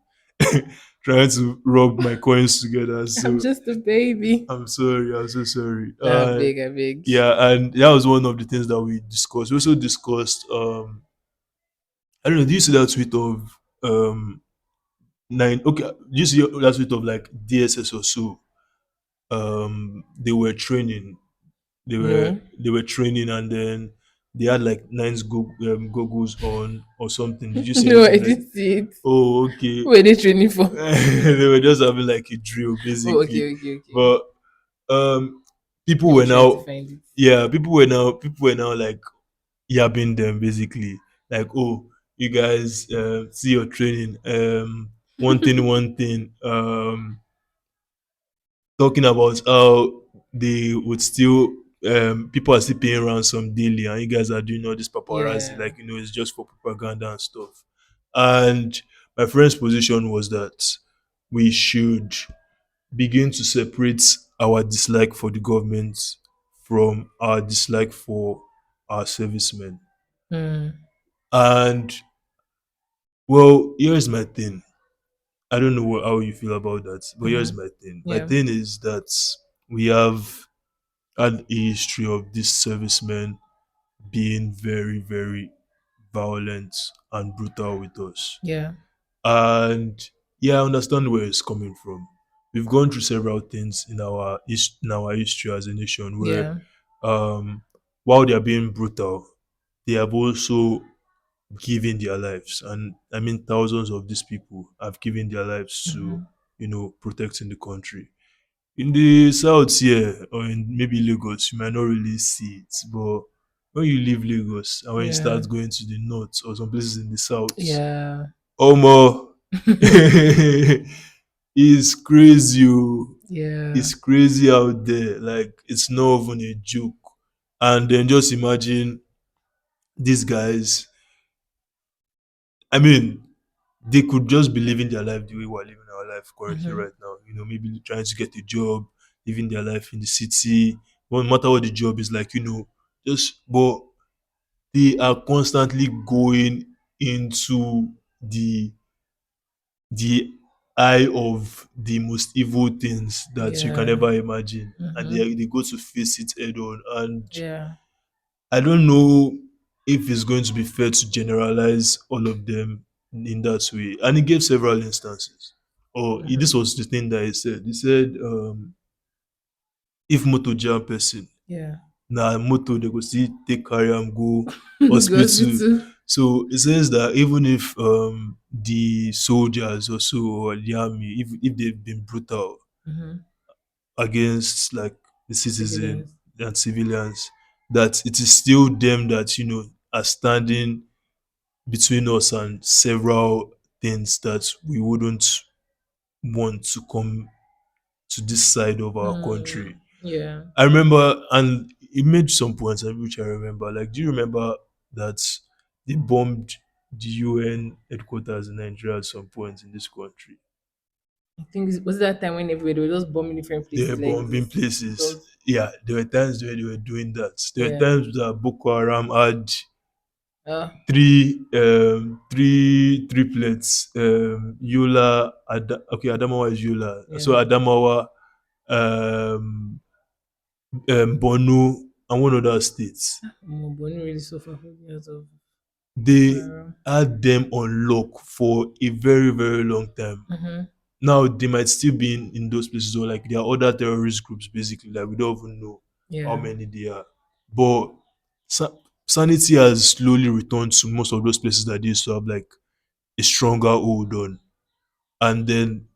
trying to rub my coins together. I'm So just a baby. I'm sorry. I'm so sorry. Nah, big, I beg. Yeah, and that was one of the things that we discussed. We also discussed. I don't know. Do you see that tweet of nine? Okay, do you see that tweet of like DSS or so? They were training. No. They were training, and then they had like goggles on or something. Did you see No, I anything like? didn't see it. Oh, okay. Who are they training for? They were just having like a drill, Oh, basically. okay, okay, okay. But um, people Let me were try to now, find it. yeah, people were now like yabbing them, basically, like, oh, you guys, see your training, one thing, talking about how they would still, people are still paying ransom daily, and you guys are doing all this paparazzi, Yeah. like, it's just for propaganda and stuff. And my friend's position was that we should begin to separate our dislike for the government from our dislike for our servicemen. Mm. And, well, here's my thing. I don't know how you feel about that, but Mm-hmm. here's my thing. My Yeah. thing is that we have had a history of these servicemen being very, very violent and brutal with us. Yeah. And yeah, I understand where it's coming from. We've gone through several things in in our history as a nation where, Yeah. um, while they are being brutal, they have also given their lives. And I mean, thousands of these people have given their lives to, Mm-hmm. protecting the country. In the south here, or in maybe Lagos, you might not really see it. But when you leave Lagos and when you Yeah. start going to the north or some places in the south, Yeah. Omo, it's crazy. Oh. Yeah. It's crazy out there. Like, it's not even a joke. And then just imagine these guys. I mean, they could just be living their life the way we're living our life currently Mm-hmm. right now. Maybe trying to get a job, living their life in the city. No matter what the job is like, just, but they are constantly going into the the eye of the most evil things that you can Yeah. ever imagine, and Mm-hmm. they go to face it head on. And Yeah. I don't know if it's going to be fair to generalize all of them in that way. And he gave several instances. Or this Mm-hmm. was the thing that he said. He said, if motor jam person, Yeah. na motor they go see take carry am go Go hospital. hospital. So it says that even if the soldiers also or the army, if they've been brutal Mm-hmm. against like the citizen Civilians. and civilians, that it is still them that are standing between us and several things that we wouldn't want to come to this side of our country. Yeah. I remember, and he made some points which I remember. Like, do you remember that they bombed the UN headquarters in Nigeria at some point in this country? I think it was that time when everybody was just bombing different They were places like bombing this. It places. was Yeah, there were times where they were doing that. There were yeah. times that Boko Haram had Uh three triplets. Okay, Adamawa is Yola. So yeah. Adamawa, um, Borno, and one other state. Bonnie really suffer from years of They Boko. had them on lock for a very, very long time. Mm-hmm. Now they might still be in those places, or like there are other terrorist groups basically, like we don't even know how Yeah. many they are. But sanity has slowly returned to most of those places that they used to have like a stronger hold on. And then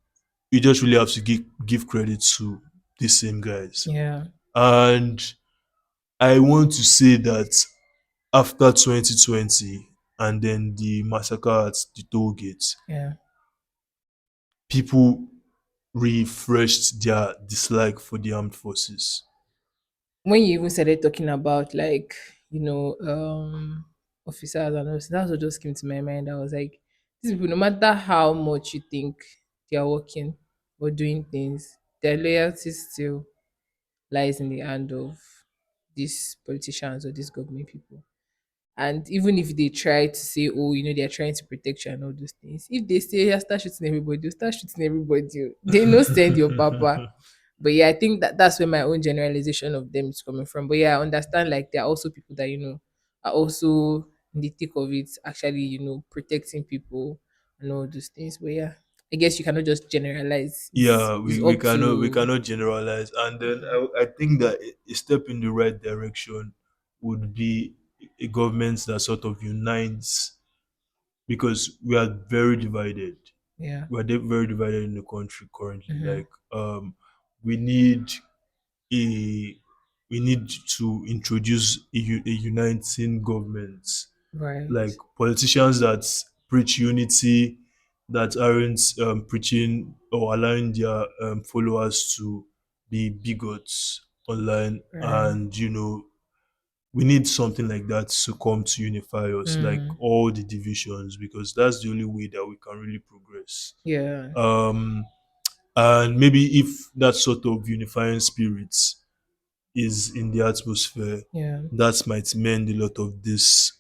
you just really have to give credit to these same guys. Yeah. And I want to say that after 2020 and then the massacre at the toll gates, Yeah. people refreshed their dislike for the armed forces. When you even started talking about like, officers and all, that's what just came to my mind. I was like, these people, no matter how much you think they are working or doing things, their loyalty still lies in the hand of these politicians or these government people. And even if they try to say, oh, they're trying to protect you and all those things, if they say, yeah, start shooting everybody, they'll start shooting everybody. They no send your papa. But yeah, I think that's where my own generalization of them is coming from. But yeah, I understand like there are also people that, are also in the thick of it, actually, protecting people and all those things. But yeah, I guess you cannot just generalize. Yeah, It's we up cannot we to cannot generalize. And then I think that a step in the right direction would be a government that sort of unites, because we are very divided. yeah. We are very divided in the country currently. Hmm. Like we need a we need to introduce a uniting government, like Right. politicians that preach unity, that aren't preaching or allowing their followers to be bigots online. Right. And we need something like that to come to unify us, like Mm. all the divisions, because that's the only way that we can really progress. Yeah. um and maybe if that sort of unifying spirit is in the atmosphere, Yeah. that might mend a lot of these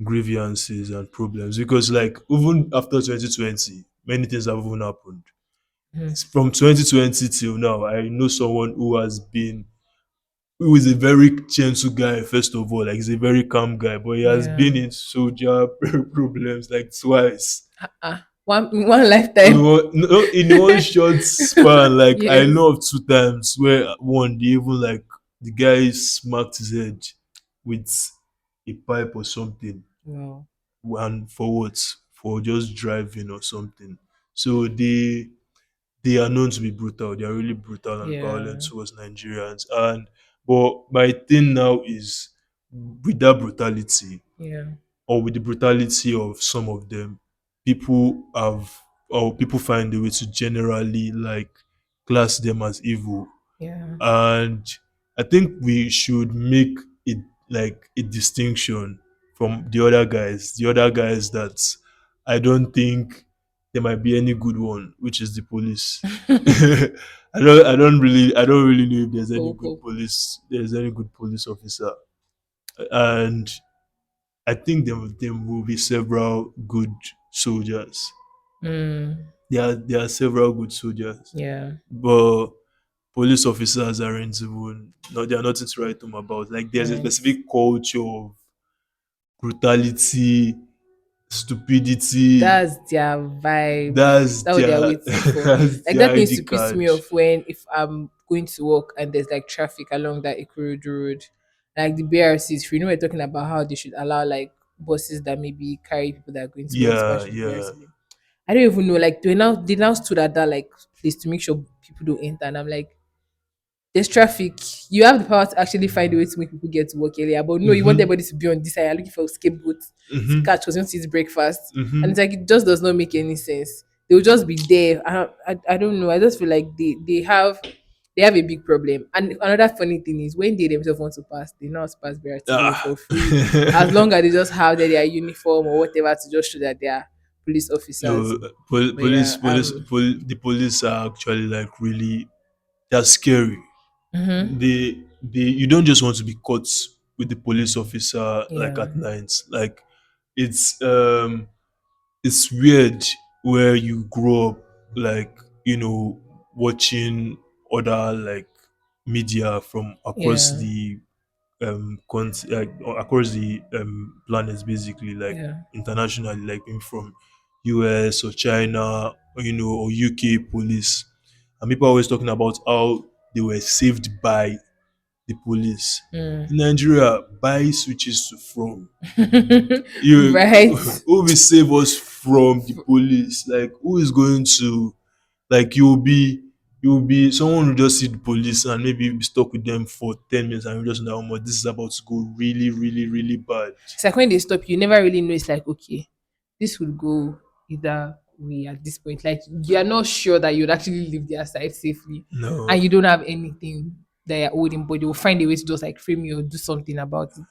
grievances and problems. Because like even after 2020, many things have even happened. Mhm. From 2020 till now, I know someone who is a very gentle guy. First of all, like he's a very calm guy, but he has Yeah. been in soldier problems like twice. One In lifetime. one, no, in one short span, like I Yes. know of two times where one they even like the guy smacked his head with a pipe or something, Wow. and for what? For just driving or something. So they are known to be brutal. They are really brutal and violent Yeah. towards Nigerians. And but my thing now is, with that brutality, Yeah. or with the brutality of some of them, people have or people find a way to generally like class them as evil. Yeah. And I think we should make it like a distinction from the other guys that I don't think there might be any good one, which is the police. I don't really know if Hope, hope. there's any good police officer. And I think there will be several good soldiers. Mm. there are several good soldiers, Yeah. but police officers aren't even no, they are nothing to write home about. Like there's a Right. specific culture of brutality, stupidity. That's their vibe. That's That's what they're their waiting for. that's Like their that thing used ID to piss card. me off when if I'm going to work and there's like traffic along that Ikorodu road. Like the BRCs, we're talking about how they should allow like buses that maybe carry people that are going to work to Yeah, pass the yeah. BRC lane. I don't even know. Like they now stood at that like place to make sure people don't enter. And I'm like, there's traffic. You have the power to actually find a way to make people get to work earlier. But no, you want Mm-hmm. everybody to be on this side. You're looking for a scapegoat to Mm-hmm. catch because you want to eat breakfast. And it's Mm-hmm. like it just does not make any sense. They'll just be there. I don't know. I just feel like they have a big problem. And another funny thing is when they themselves want to pass, they know how to pass BRT Ah. for free. As long as they just have their uniform or whatever to just show that they are police officers. No, But yeah, the police are actually like really they're scary. mhm, You don't just want to be caught with the police officer like yeah, at night. Like it's um it's weird where you grow up like watching other like media from across yeah, the like across the planets basically like yeah. internationally like being from US or China or, or UK police, and people are always talking about how they were saved by the police. Mm. In Nigeria, by switches to from. You Right. who will save us from the police? Like who is going to like you'll be someone will just see the police and maybe you'll be stuck with them for 10 minutes and you just know, oh my, this is about to go really, really, really bad. It's like when they stop, you never really know. It's like, okay, this will go either way at this point. Like, you're not sure that you'd actually leave their side safely and No. you don't have anything that you're holding, but they'll find a way to just like frame you or do something about it.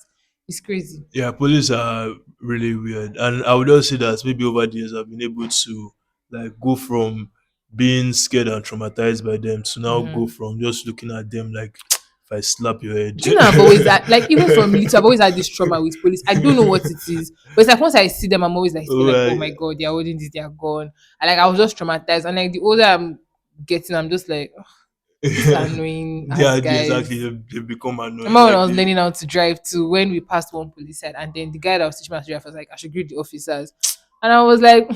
It's crazy. Yeah, police are really weird. And I would also say that maybe over the years I've been able to like go from being scared and traumatized by them to now go Hmm. from just looking at them like if I slap your head. Do you know I've always had like even from little I've always had this trauma with police. I don't know what it is, but it's like once I see them, I'm always like scared, Oh like oh my my god, they're holding this, they're gone. And like I was just traumatized, and like the older I'm getting, I'm just like these annoying yeah, ass exactly. guys. They become I annoying. remember when I Like was they learning how to drive too, when we passed one police head, and then the guy that was teaching me how to drive was like, I should greet the officers. And I was like,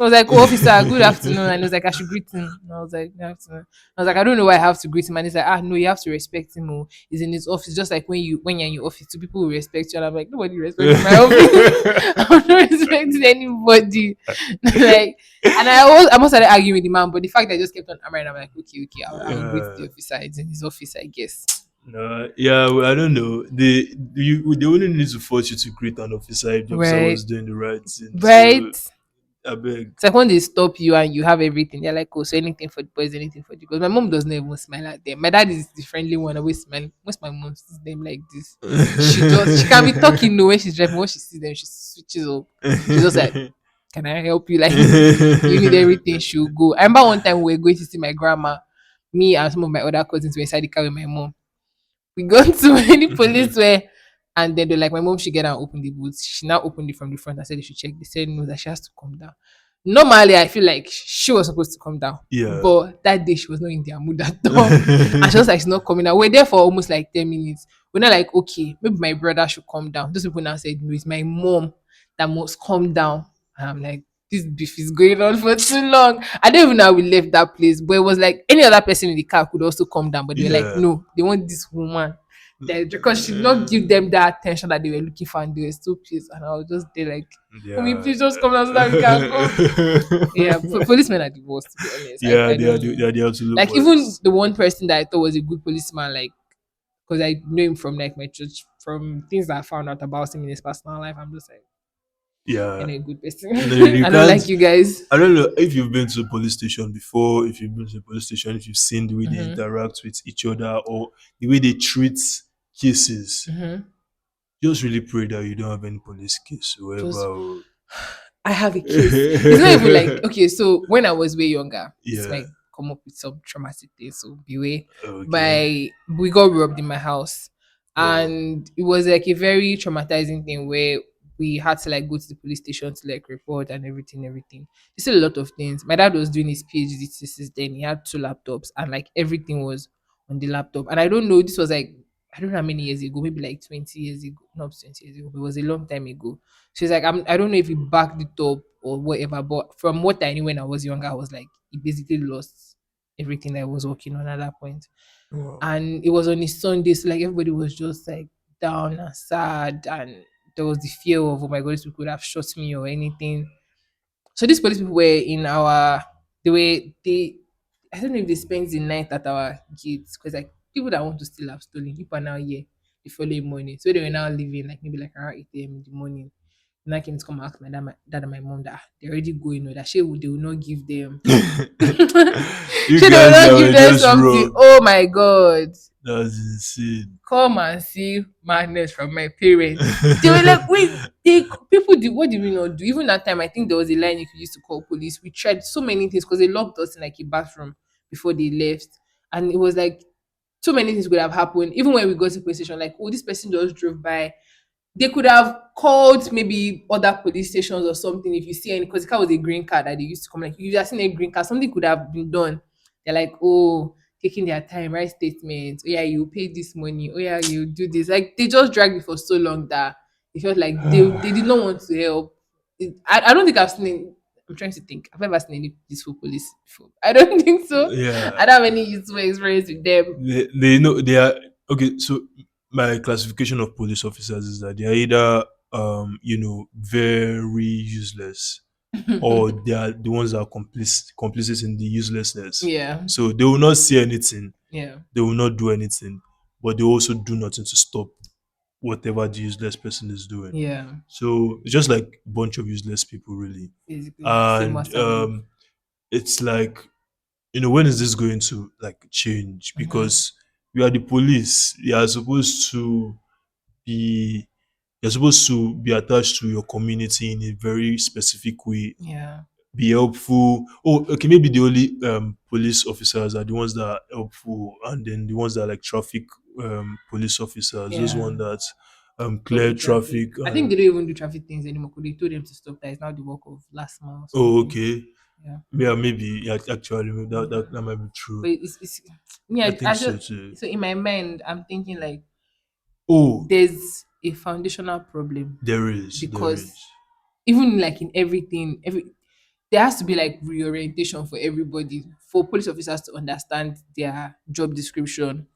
oh, officer, good afternoon. And he was like, I should greet him. And I was like, good afternoon. I was like, I don't know why I have to greet him. And he's like, no, you have to respect him. Oh. He's in his office, just like when you're in your office, two people will respect you. And I'm like, nobody respects my office. I'm not respecting anybody. Like, and I almost started arguing with the man, but the fact that I just kept on hammering, I'm like, okay, I'll greet uh, the officer. It's in his office, I guess. no, yeah, well, I don't know. They only need to force you to greet an officer if the officer Right. was doing the right thing. So Right. I beg. It's like when they stop you and you have everything, they're like, oh, so anything for the boys, anything for the girls. My mom doesn't even smile at them. My dad is the friendly one, always smiling. Most of my mom sees them like this. She can be talking no when she's driving. When she sees them, she switches up. She's just like, can I help you? Like, you need everything, she'll go. I remember one time we were going to see my grandma. Me and some of my other cousins were inside the car with my mom. We got to where the police were, and then they're like, my mom should get and open the boots. She now opened it from the front. I said they should check. They said no, that she has to come down. Normally, I feel like she was supposed to come down, Yeah. but that day she was not in their mood at all, and she was like, she's not coming down. We're there for almost like 10 minutes. We're not like, okay, maybe my brother should come down. Those people now said no, it's my mom that must come down. And I'm like, this beef is going on for too long. I don't even know how we left that place, but it was like any other person in the car could also come down, but they were like, Yeah. no, they want this woman. Because she did not give them that attention that they were looking for, and they were so pissed. And I was just there like, mommy, Yeah. please just come down so that we can go. Yeah, policemen are the worst, to be honest. I, Yeah, I don't they know. are the absolute Like even worst. the one person that I thought was a good policeman, like because I know him from like my church, from things that I found out about him in his personal life, I'm just like, you're Yeah. not a good person. No, you I don't can't. like you guys. I don't know if you've been to a police station before, if you've been to a police station, if you've seen the way they Mm-hmm. interact with each other or the way they treat cases. Mm-hmm. Just really pray that you don't have any police case or Just whatever. I have a case. It's not even like okay. So when I was way younger, this Yeah. might come up with some traumatic things. So beware. Okay. My we got robbed in my house, Oh. and it was like a very traumatizing thing where we had to like go to the police station to like report and everything, everything. They said a lot of things. My dad was doing his PhD thesis then. He had two laptops and like everything was on the laptop. And I don't know, this was like I don't know how many years ago, maybe like 20 years ago, not 20 years ago, but it was a long time ago. She's like, I don't know if he backed it up or whatever, but from what I knew when I was younger, I was like, he basically lost everything that I was working on at that point. Wow. And it was on a Sunday, so like everybody was just like down and sad, and there was the fear of, oh my god, these people could have shot me or anything. So these police people were in our they I don't know if they spent the night at our gates because like people that want to steal have stolen. People are now here the following morning. So they were now leaving like maybe like around 8 a.m. in the morning. And I came to come ask my dad and my mom that they're already going or that they will not give them. You She they will guys not were give them just something. wrong. Oh my god. That's insane. Come and see madness from my parents. They were like, wait, people did what did we not do? Even that time, I think there was a line you could use to call police. We tried so many things because they locked us in like a bathroom before they left. And it was like so many things could have happened. Even when we got to the police station, like, oh, this person just drove by. They could have called maybe other police stations or something if you see any because the car was a green car that they used to come. Like if you have seen a green car, something could have been done. They're like, oh, taking their time, write statements. Oh yeah, you pay this money. Oh yeah, you do this. Like they just dragged it for so long that it felt like they did not want to help. I don't think I've seen any, I'm trying to think. I've never seen any useful police before. I don't think so. Yeah. I don't have any useful experience with them. They know they are okay. So my classification of police officers is that they are either very useless, or they are the ones that are complicit in the uselessness. Yeah. So they will not see anything, Yeah. they will not do anything, but they also do nothing to stop whatever the useless person is doing. Yeah. So it's just like a bunch of useless people, really. Basically. Same And as I believe. it's like, when is this going to like change? Mhm. Because we are the police. Be you're supposed to be attached to your community in a very specific way, Yeah. be helpful. Oh, okay, maybe the only police officers are the ones that are helpful, and then the ones that are like traffic police officers, those Yeah. ones that Stop clear the traffic. traffic. I think they don't even do traffic things anymore because they told them to stop that. It's now the work of last mile or Oh, something. okay. Yeah. Yeah, maybe, yeah, actually that Yeah. might be true. But it's me, I I think so just too. so in my mind I'm thinking like Oh, there's a foundational problem there because is. even like in everything, there has to be like reorientation for everybody, for police officers to understand their job description,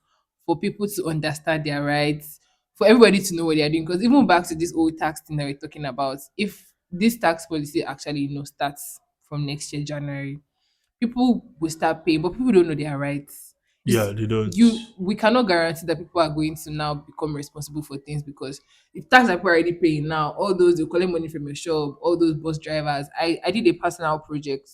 for people to understand their rights, for everybody to know what they are doing. Because even back to this old tax thing that we're talking about, if this tax policy actually starts from next year January, people will start paying, but people don't know their rights. Yeah, It's they don't. you we cannot guarantee that people are going to now become responsible for things because if tax are people already paying now, all those they collect money from your shop, all those bus drivers. I did a personal project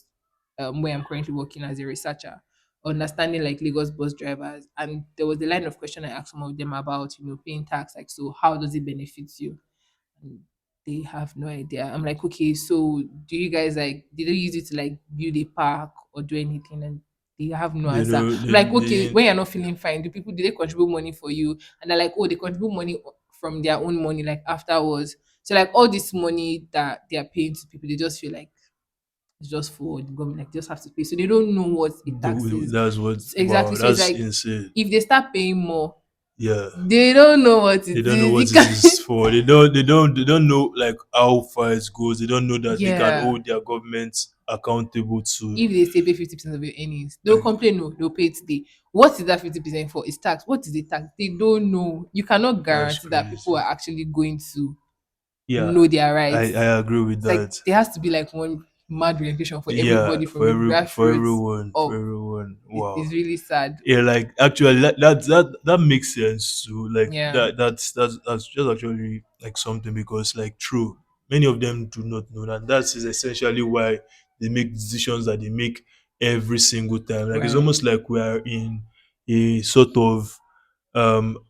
where I'm currently working as a researcher, understanding like Lagos bus drivers. And there was a line of question I asked some of them about, paying tax, like so how does it benefit you? And they have no idea. I'm like, okay, so do you guys like did they use it to like build a park or do anything? And they have no They answer. know I'm like, okay, they when you're not feeling fine, do they contribute money for you? And they're like, oh, they contribute money from their own money, like afterwards. So like all this money that they are paying to people, they just feel like it's just for the government, like they just have to pay. So they don't know what a tax is. that's what. Exactly. Wow, So it's that's like insane. if they start paying more, Yeah. they don't know what They it don't know is. You what it is can for. They don't know like how far it goes. They don't know that they can yeah. hold their government accountable to. If they say pay 50% of your earnings, they'll Like, complain, no, they'll pay it today. What is that 50% for? It's tax. What is the tax? They don't know. You cannot that's guarantee that people crazy. are actually going to Yeah, know their I rights. agree with It's like that. there has to be like one mad orientation for Yeah, everybody from the for grassroots everyone, for up. everyone. It's Wow. really sad. Yeah, like actually that makes sense too. Like Yeah. that's just actually like something, because like true, many of them do not know that. That is essentially why they make decisions that they make every single time. Like it's Right. almost like we are in a sort of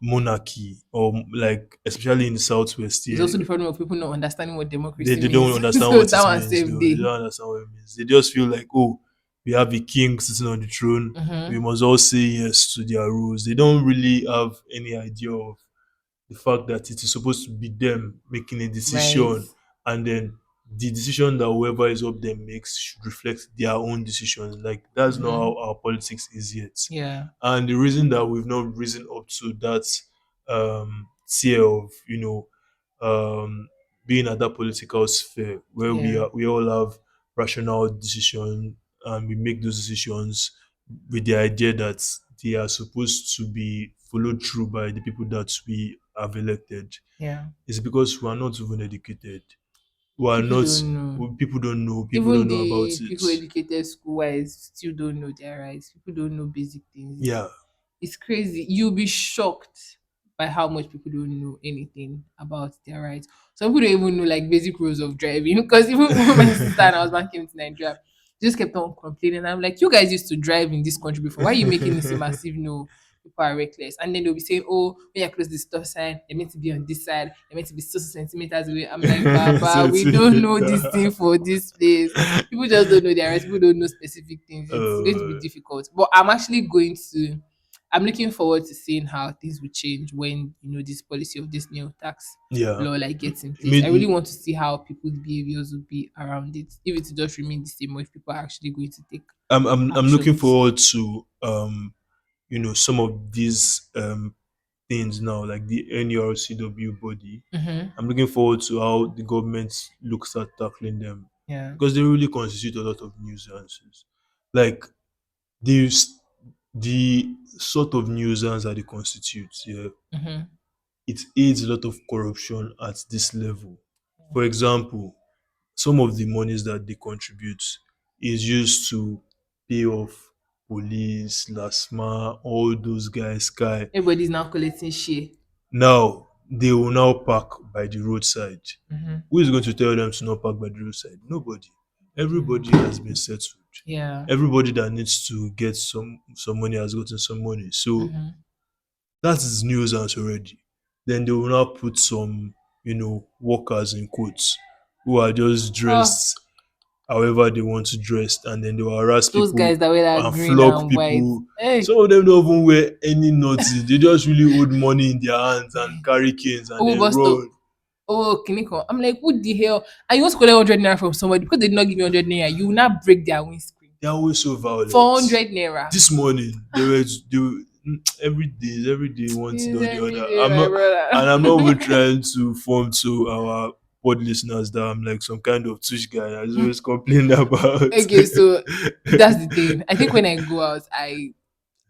monarchy, or like especially in the southwest It's here. also the problem of people not understanding what they, democracy they don't means. understand So what that it one means save though. They day. don't understand what it means. They just feel like, oh, we have a king sitting on the throne, we Mm-hmm. must all say yes to their rules. They don't really have any idea of the fact that it is supposed to be them making a Right. decision, and then the decision that whoever is up there makes should reflect their own decisions. Like that's not Mm-hmm. how our politics is yet. Yeah. And the reason that we've not risen up to that tier of, being at that political sphere where Yeah. we all have rational decision, and we make those decisions with the idea that they are supposed to be followed through by the people that we have elected, Yeah. is because we are not even educated. We are People not. don't know. People Even don't know about the it. people educated school wise still don't know their rights. People don't know basic things. Yeah. It's crazy. You'll be shocked by how much people don't know anything about their rights. Some people don't even know like basic rules of driving. Because even when my sister and husband came to Nigeria, they just kept on complaining. I'm like, you guys used to drive in this country before. Why are you making it seem as if no people are reckless? And then they'll be saying, oh, when you close the stop sign, you're meant to be on this side, you're meant to be so centimeters away. I'm like, Baba, So we don't know this thing for this place. People just don't know their rights. People don't know specific things. It's going to be uh, difficult. But I'm looking forward to seeing how things will change when this policy of this new tax yeah. law like gets in place. I really Mid, want to see how people's behaviors will be around it. If it will just remain the same, or if people are actually going to take I'm looking actions. forward to some of these things now, like the NURCW body. Mm-hmm. I'm looking forward to how the government looks at tackling them, Yeah. because they really constitute a lot of nuisances. Like there's the sort of nuisance that they constitute. Yeah, Mm-hmm. it aids a lot of corruption at this level. For example, some of the monies that they contribute is used to pay off police, LASMA, all those guys, Sky. Everybody's now collecting share. Now they will now park by the roadside. Mm-hmm. Who is going to tell them to not park by the roadside? Nobody. Everybody has been settled. Yeah. Everybody that needs to get some money has gotten some money. So Mm-hmm. that is nuisance already. Then they will now put some, workers in quotes who are just Oh, dressed however they want to dress, and then they will harass those people guys that wear that and green flog and white. people. Hey. Some of them don't even wear any notice. They just really hold money in their hands and carry canes and Oh, then bus stop. run. Oh, Kiniko. I'm like, what the hell? And you want to collect 100 naira from somebody because they did not give you 100 naira. You will not break their windscreen They're always so for violent. 100 naira. This morning they were every day one thing It's or the every other. day, my I'm not even brother. trying to form to our pod listeners that I'm like some kind of tush guy. I just always complain about. Okay, so that's the thing. I think when I go out,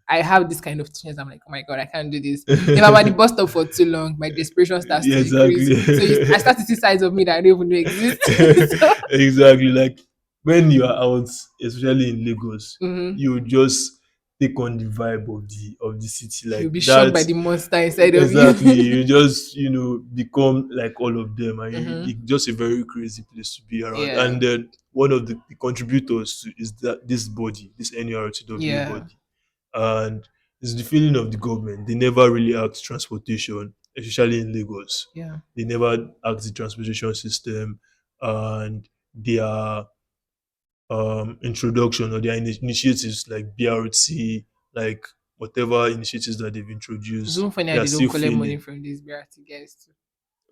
I have this kind of things. I'm like, oh my god, I can't do this. If I'm at the bus stop for too long, my desperation starts Yeah, to increase. exactly. So I start to see sides of me that I don't even know exist. So, Exactly. Like when you are out, especially in Lagos, mhm. you just take on the vibe of the city. You'll Like be shocked that. by the monster inside of Exactly. you. You just become like all of them, and Hmm. it's just a very crazy place to be around. Yeah, And then one of the contributors is that this body, this NURTW yeah, body, and it's the feeling of the government. They never really act transportation, especially in Lagos. yeah. They never act the transportation system, and their introduction or their initiatives like BRT, like whatever initiatives that they've It's introduced, even funny they how are they don't still collect money failing. from these BRT guys too.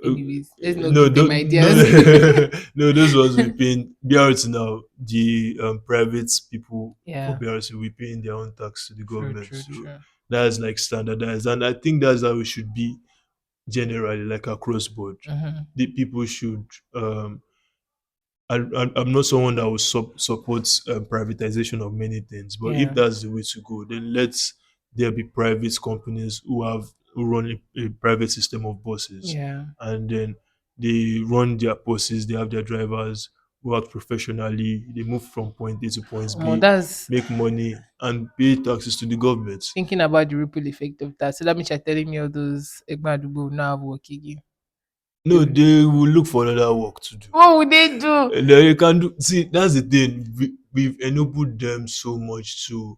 Uh, Anyways, let's not no, give them don't, no, ideas. no. Those ones we paying BRT now. The private people for Yeah, BRT we paying their own tax to the true, government. true, So true. that's like standardized, and I think that's how it should be generally, like across board. Hmm. The people should. I'm not someone that will support privatization of many things, but if Yeah, that's the way to go, then let there be private companies who run a private system of buses, yeah. and then they run their buses. They have their drivers who work professionally. They move from point A to point Well, B, that's make money, and pay taxes to the government. thinking about the ripple effect of that. So that means you're telling me all those Egbadugo will now have work again. They No, will- they will look for another work to do. What would they do? They can do. See, that's the thing. We've enabled them so much to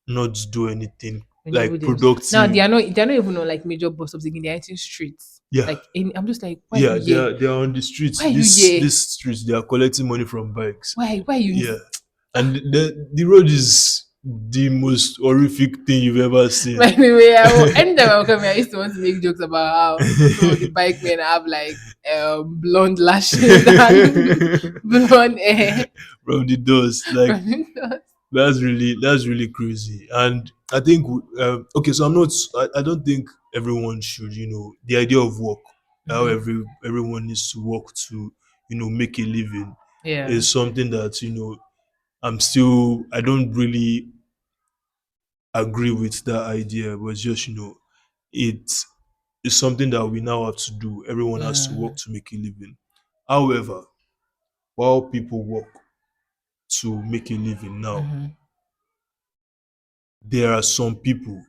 not do anything Enable like them. Now productive. they are not even on like major bus stops again. They are in streets. Yeah, Like I'm just like, why are you yeah. They here? are on the streets. Why are you here? This streets. They are collecting money from bikes. Why are you? Yeah, and the road is the most horrific thing you've ever seen. By the way, anytime I'm coming, I used to want to make jokes about how some of the bike men have like blonde lashes and blonde hair. From the doors, like From the nose. that's really crazy. And I think okay, so I don't think everyone should, the idea of work, how Mhm. everyone needs to work to, make a living, Yeah. is something that, I don't really agree with that idea. But it's just, it's something that we now have to do. Everyone has to work Mm. to make a living. However, while people work to make a living now, Mhm. there are some people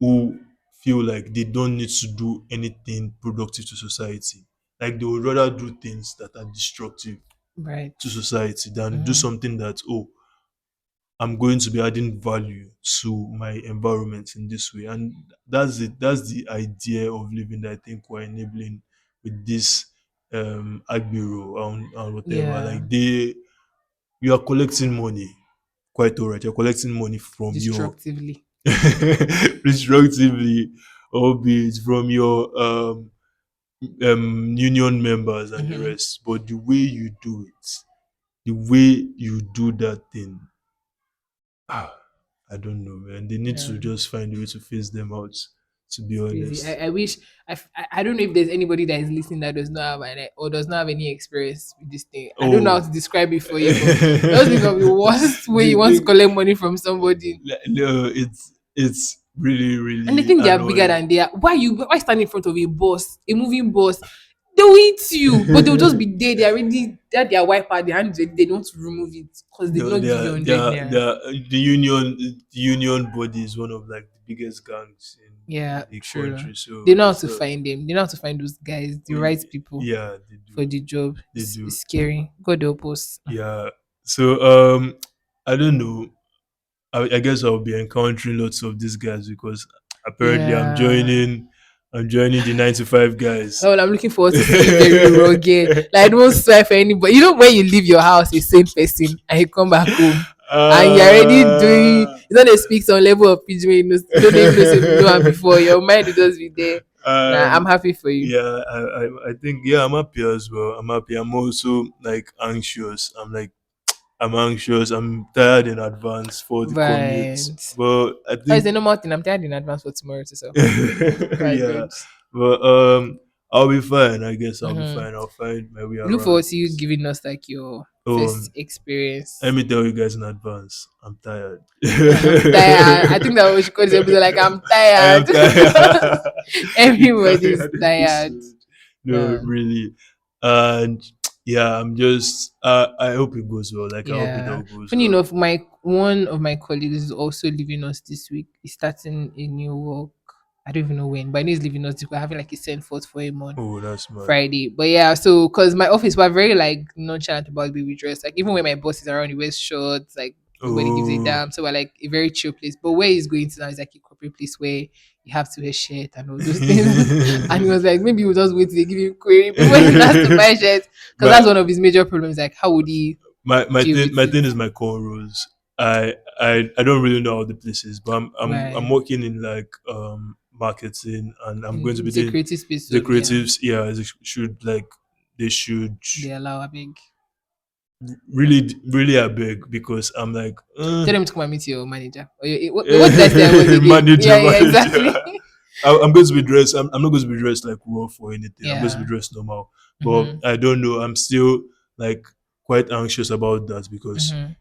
who feel like they don't need to do anything productive to society. Like they would rather do things that are destructive Right. to society than do Mhm. something that, oh, I'm going to be adding value to my environment in this way. And that's it. That's the idea of living that I think we're enabling with this agbero and whatever. Yeah. Like you are collecting money. Quite alright. You're collecting money from your Destructively. destructively, albeit from your union members and the Mhm. rest. But the way you do it, the way you do that thing, ah, I don't know, man. They need Yeah. to just find a way to phase them out. To be It's crazy. honest. I wish I don't know if there's anybody that is listening that does not have or does not have any experience with this thing. I don't know how Oh, to describe it for you, but just think of the worst way you the want to thing, collect money from somebody. no, it's really And they really think they are bigger annoying. than they are. Why stand in front of a boss, a moving boss? They'll eat you, but they'll just be there. They already that their wiper, their hands ready. They don't remove it because they did No, not give you 100 naira. the union body is one of like the biggest gangs in Yeah, the true. country. So They know how it's to not. find them. They know how to find those guys, the right people Yeah, they for do. the job. They do. It's scary. God help us. Yeah. So I don't know. I guess I'll be encountering lots of these guys because apparently Yeah. I'm joining the 95 guys. Well, I'm looking forward to seeing you very rugged. Like, I don't swear for anybody. You know, when you leave your house, a same person, and you come back home, and you're already doing, uh, you know, they speak some level of pidgin, you don't even know, say, you know, and before your mind will just be there. Nah, I'm um happy for you. yeah, I think, yeah, I'm happy as well. I'm happy. I'm also like anxious. I'm anxious. I'm tired in advance for the commute. Right. But I Oh, it's think a normal thing. I'm tired in advance for tomorrow, too, so quite yeah. good. But I'll be fine. I guess I'll be Mm-hmm. fine. I'll find my way We look around forward to you things. giving us like your first Um let experience. me tell you guys in advance. I'm tired. I'm tired. I think that we should call this episode like I'm I tired am tired. because The everybody's tired tired. episode. No, No. really. And yeah, I'm just I hope it goes well. Like I hope it Yeah. all goes Funny well. enough, my one of my colleagues is also leaving us this week. He's starting a new work. I don't even know when, but he's leaving us. We're having like a send forth for him on Oh, that's mad. Friday. But yeah, so because my office we're very like nonchalant about baby dress. Like even when my boss is around, he wears shorts. Like nobody gives a Oh. damn. So we're like a very chill place. But where he's going to now is like a corporate place where you have to wear shirt and all those things. And he was like, maybe we'll just wait till they give him query before he has to buy shirts. Because that's but one of his major problems. Like, how would he deal with my it? thing is my cornrows. I don't really know how the place is, but I'm Right. working in like marketing, and I'm going to be It's a doing creative space, the so yeah, creatives. Yeah, they should they allow a big. really I beg, because I'm like Tell them to come and meet your manager. Or what did I say I was again? manager, Yeah, yeah, manager. exactly. I'm going to be dressed. I'm not going to be dressed like rough or anything. I'm going to be Yeah. dressed normal. But Mm-hmm. I don't know. I'm still like quite anxious about that because Mm-hmm.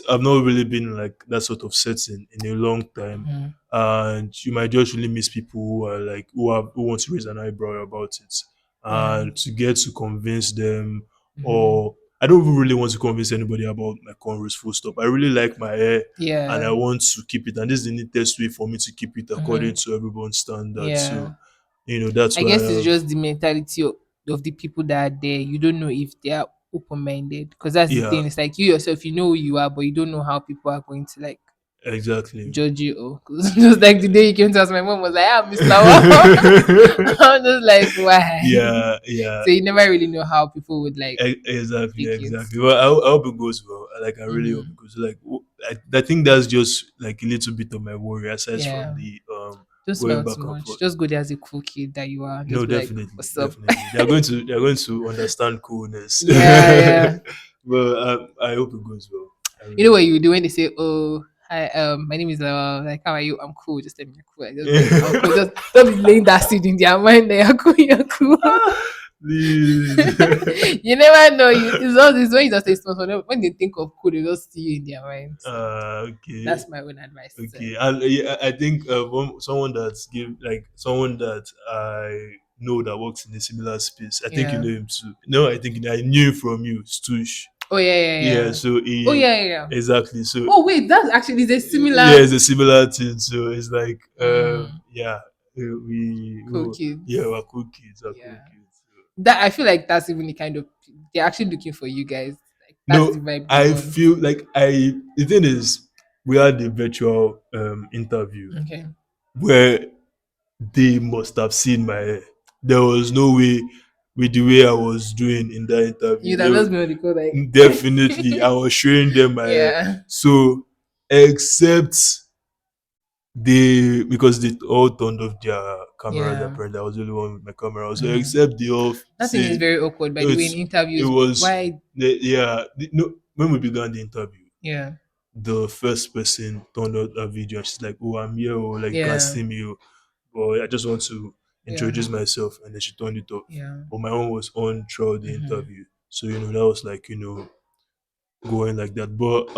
I've not really been in like that sort of setting in a long time, Mm-hmm. and you might just really miss people who are like who want to raise an eyebrow about it, and Right. to get to convince them, Mm-hmm. or I don't even really want to convince anybody about my cornrows. Full stop. I really like my hair, and I Yeah. want to keep it, and this is the neatest way for me to keep it according Mm-hmm. to everyone's standards. So Yeah. that's I why I guess it's have. just the mentality of the people that are there. You don't know if they are open minded because that's the Yeah, thing. It's like you yourself, you know who you are, but you don't know how people are going to like. exactly. Georgie O. Just like the day you came to us, my mom was like, "Ah, Miss Lawal." I'm just like, why? Yeah, yeah. So you never really know how people would like Exactly, take it. exactly. Well, I hope it goes well. Like, I really hope Mm-hmm. it goes. Like, I think that's just like a little bit of my worry, aside from Yeah. the Don't going smell back too and much. forth. Just go there as a cool kid that you are. No, Just be like, definitely, "What's up?" definitely. They are going to understand coolness. Yeah, yeah. But I hope it goes well. I You know really what do. you do when they say, "Oh, hi, my name is Lawal. Like, how are you? I'm cool. Just tell me you're cool." I just like, "I'm cool." Just don't be laying that seed in their mind that you're cool. You're cool. Please. You never know. It's all this when you just say stuff for them. When they think of cool, they just see you in their mind. So Okay. that's my own advice to Okay, them. and yeah, I think someone that's give like someone that I know that works in a similar space. I think you Yeah. know him too. No, I think I knew him from you, Stush. Oh yeah, yeah, Yeah, yeah. so Oh he yeah, yeah, yeah. exactly. So Oh wait, that's actually the yeah, similar it's a similar thing. So it's like mm, yeah, cool kids. yeah, we're cool kids, we're cool Yeah. kids. So. That I feel like that's even the kind of they're actually looking for you guys. Like that's the No, vibe they I want. feel like the thing is we had a virtual interview Okay. where they must have seen my hair. There was no way with the way I was doing in that interview. You'd have just been on the code like Definitely, I was showing them my hair. yeah. So, except they, because they all turned off their cameras, Yeah. apparently I was the only one with my camera. So, Mhm. except they all That thing is say, very awkward by no, the way in it interviews. was, Why yeah, no, when we began the interview, yeah. the first person turned out a video and she's like, "Oh, I'm here, oh, like you can Yeah. see me, oh, but I just want to Yeah. introduce myself," and then she turned it off. Yeah. But my own was on throughout the Mhm. interview. So, that was like, going like that. But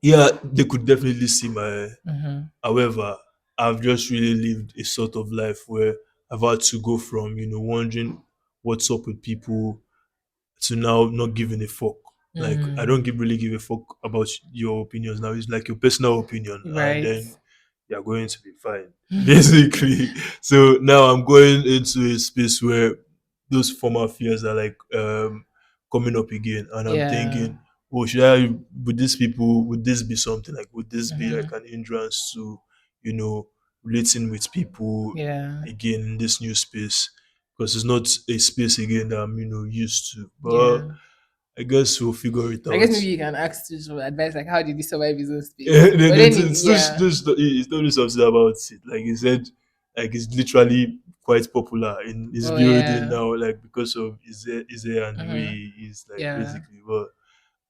yeah, they could definitely see my. Mhm. However, I've just really lived a sort of life where I've had to go from, wondering what's up with people to now not giving a fuck. Like, I don't Mm. really give a fuck about your opinions now. It's like your personal opinion, and Right. then you're going to be fine, basically. So now I'm going into a space where those former fears are like coming up again, and I'm Yeah. thinking, oh, should I with these people? Would this be something like? Would this be like Mhm. an hindrance to, you know, relating with people Yeah. again in this new space? Because it's not a space again that I'm, used to. But Yeah. I guess we'll figure it I guess out. maybe you can ask to some advice like how did he survive his own space? And But then then it's yeah. it's not really something about it. Like he said, like it's literally quite popular in his Oh building yeah. now, like because of his hair and the way Mhm. he is, like Yeah. basically. But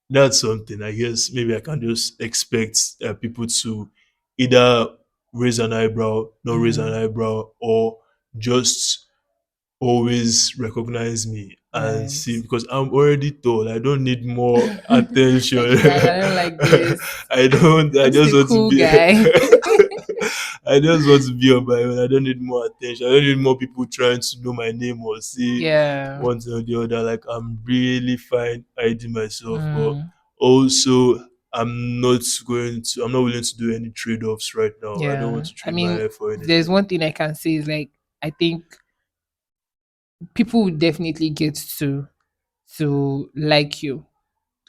that's something I guess maybe I can just expect people to either raise an eyebrow, not raise an Mhm. eyebrow, or just always recognize me and Right. see because I'm already tall. I don't need more attention. Like guys, I don't like this. I don't I I'm just just a want to cool be guy. I just want to be on my own. I don't need more attention. I don't need more people trying to know my name or say Yeah. one thing or the other. Like I'm really fine hiding myself, but Mm, also I'm not willing to do any trade-offs right now. I don't want yeah. to I trade my mean, life for there's anything. one thing I can say is like I think people would definitely get to like you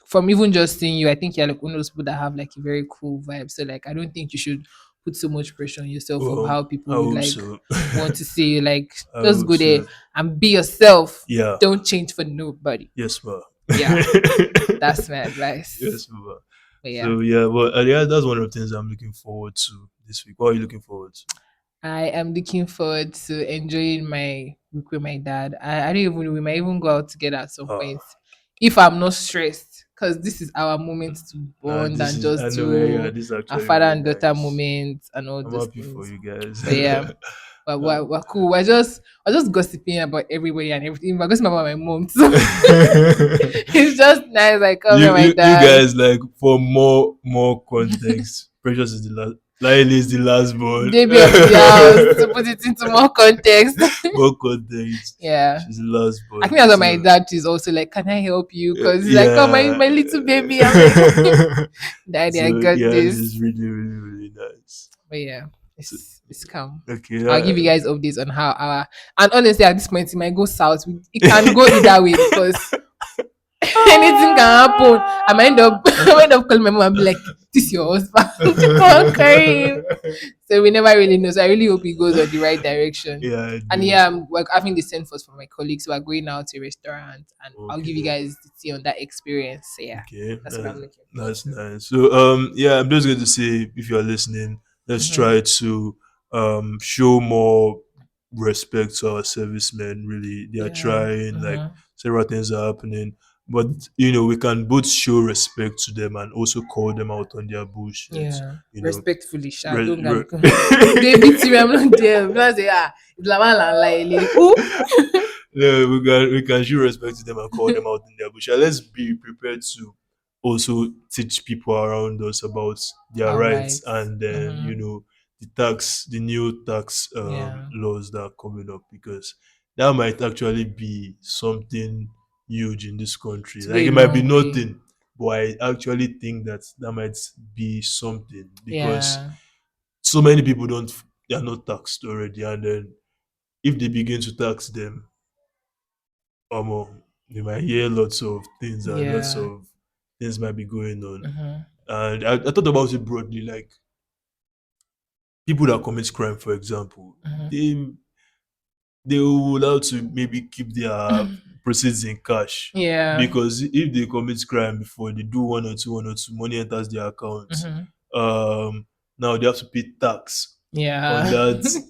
from even just seeing you. I think you're like one of those people that have like a very cool vibe. So like I don't think you should put so much pressure on yourself of Well, how I people would hope like so. want to see you. Like I just hope go there so. and be yourself. Yeah. Don't change for nobody. Yes, ma. Yeah, that's my advice. Yes, ma. But yeah. So yeah, well, yeah, that's one of the things I'm looking forward to this week. What are you looking forward to? I am looking forward to enjoying my week with my dad. I don't even know, we might even go out together at some point Ah, if I'm not stressed because this is our moment to bond this and is I just know, yeah, do this is a actually father really and daughter nice. moment and all I'm those happy for things. you guys. But yeah, but Uh, we're cool. We're just gossiping about everybody and everything. We're gossiping about my mom too. It's just nice. Like, come here, my you dad. guys like for more context. Precious is the last. Layele is the last born. Baby of the house to put it into more context. More context. Yeah. She's the last I think born. that's what my So dad is also like, can I help you? Because he's like, oh, yeah. my little baby. I'm like, daddy, I So got yeah, this is this. really really nice. But yeah, So, it's calm. okay. I'll give you guys updates on how our and honestly at this point it might go south. It can go either way because anything can happen. I might end up I might end up calling my mom and be like, this your husband to come and carry him. So we never really know. So I really hope he goes on the right direction. Yeah, I And do. yeah, I'm like having the same thoughts from my colleagues. So we're going out to a restaurant and I'll give you Okay. guys the tea on that experience. So yeah, Okay, that's what I'm looking forward that's to. nice. So yeah, I'm just going to say if you're listening, let's Mm-hmm. try to show more respect to our servicemen. Really, they are Yeah. trying. Like Mm-hmm. several things are happening, but we can both show respect to them and also call them out on their bullshit. Yeah. You know, Respectfully, Sha. re- Don't re- get me. They beat you, I'm not there. Because say, it's Lawal and Layele. Who? no, we can show respect to them and call them out in their bush. And let's be prepared to also teach people around us about their All rights right. and then Mm-hmm. the new tax Yeah. laws that are coming up because that might actually be something huge in this country. To go Like a it might be long way. nothing, but I actually think that might be something because Yeah. so many people don't they are not taxed already, and then if they begin to tax them you might hear lots of things and lots Yeah. of things might be going on. Mm-hmm. And I thought about it broadly, like people that commit crime, for example, they will have to maybe keep their Mm-hmm. proceeds in cash Yeah. because if they commit crime before they do one or two, money enters their account. Mm-hmm. Now they have to pay tax on Yeah. that.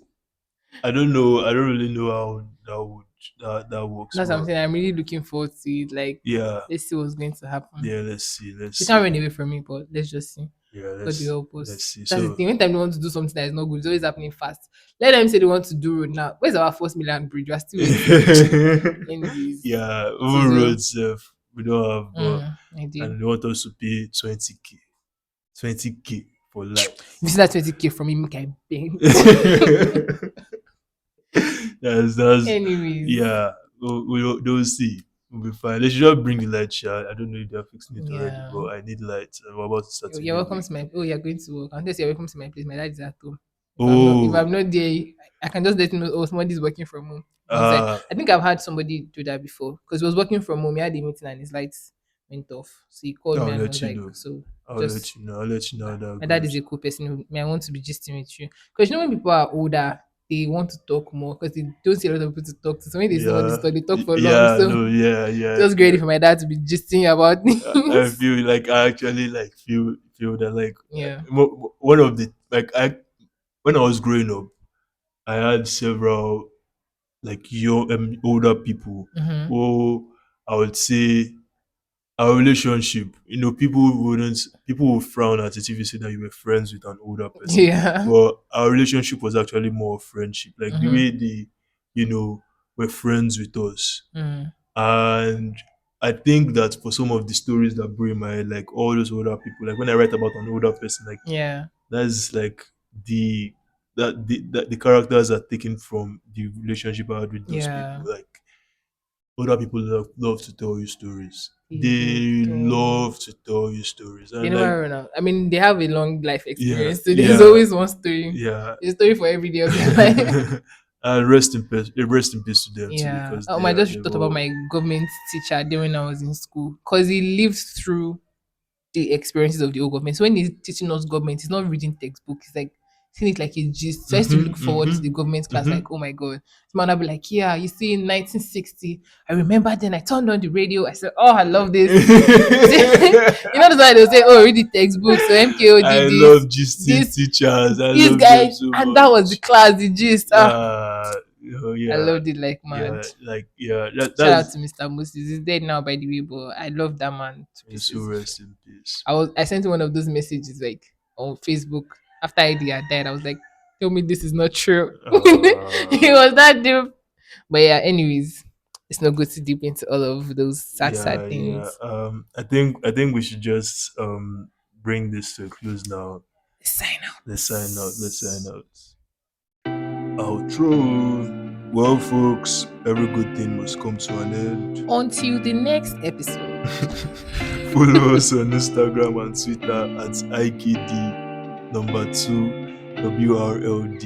I don't know. I don't really know how that works, That's but something I'm really looking forward to. It. Like, yeah, let's see what's going to happen. yeah. Let's see. Let's You can't see. run away from me, but let's just see. Yeah, God will help let's us. see. That's the So thing. Anytime they want to do something that is not good, it's always happening fast. Let them say they want to do road now. Where's our first million bridge? We're still waiting. Anyways, yeah, it is even well. roads we don't have, but I did. and they want us to pay 20k, 20k for life. If you see that 20K from me, make I bend. that's Anyways, yeah. They'll see. We'll be fine. They should just bring the light. Sha. I don't know if they're fixing it already, yeah. but I need lights. I'm about to start a You're new welcome week. to my. Oh, you're going to work. Unless you're welcome to my place. My dad is at home. If Oh, I'm not there, I can just let you know. Oh, somebody's working from home. Once uh, I think I've had somebody do that before because he was working from home. He had a meeting and his lights went off. So he called I'll me and let was you like, know. "So I'll let just you know. I'll let you know how that my dad is goes. a cool person. I want to be gisting with you because you know when people are older, they want to talk more because they don't see a lot of people to talk to. So when they see somebody Yeah, talk, they talk for long. yeah, So no, yeah, yeah. just great for my dad to be gisting about I things. feel like I actually like feel that like Yeah. one of the like I when I was growing up, I had several like young older people Mm-hmm. who I would say our relationship, people would frown at it if you say that you were friends with an older person. Yeah. But our relationship was actually more of friendship. Like the Mm-hmm. way they, were friends with us. Mm. And I think that for some of the stories that bring in my head, like all those older people, like when I write about an older person, like Yeah. that's like the the characters are taken from the relationship I had with those people. Yeah. Like older people love to tell you stories. They They don't. love to tell you stories. They And like, never run out. I mean, they have a long life yeah, experience, so there's yeah, always one story. yeah. A story for every day of their life. And rest in peace to them too, Yeah. because Oh my, just they've thought about all my government teacher then when I was in school, cause he lived through the experiences of the old government. So when he's teaching us government, he's not reading textbook. He's like seeing it like a gist. So I used to look forward to the government class, mm-hmm. like, oh my god. So man, I'll be like, yeah, you see, in 1960, I remember then I turned on the radio. I said, oh, I love this. You know, that's why they'll say, oh, read the textbook. So MKO I did love this, gisting this, teachers. I this love them guy, so and that was the much. class, the gist. Uh, oh, I yeah, loved it like mad. yeah, like yeah. Shout out That's to Mr. Moses. He's dead now, by the way, but I love that man to so pieces. rest in peace. I sent him one of those messages like on Facebook after ID had died. I was like, tell me this is not true. He Uh, was that deep. But yeah, anyways, it's not good to deep into all of those yeah, sad yeah. things. I think we should just bring this to a close now. Sign Let's sign out. Let's sign out. out. Outro. Well, folks, every good thing must come to an end. Until the next episode. Follow us on Instagram and Twitter at IKD number 2 WRLD.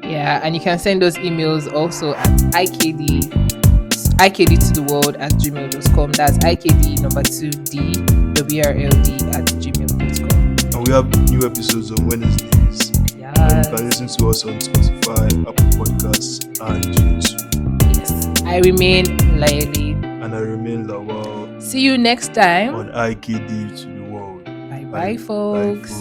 Yeah, and you can send us emails also at ikd to the world at gmail.com. That's IKD number 2 D WRLD at gmail.com. And we have new episodes on Wednesdays. You can Yes. listen to us on Spotify, Apple Podcasts, and YouTube. Yes. I remain Layele. And I remain Lawal See you next time. on IKD to the world. Bye bye, Bye, folks.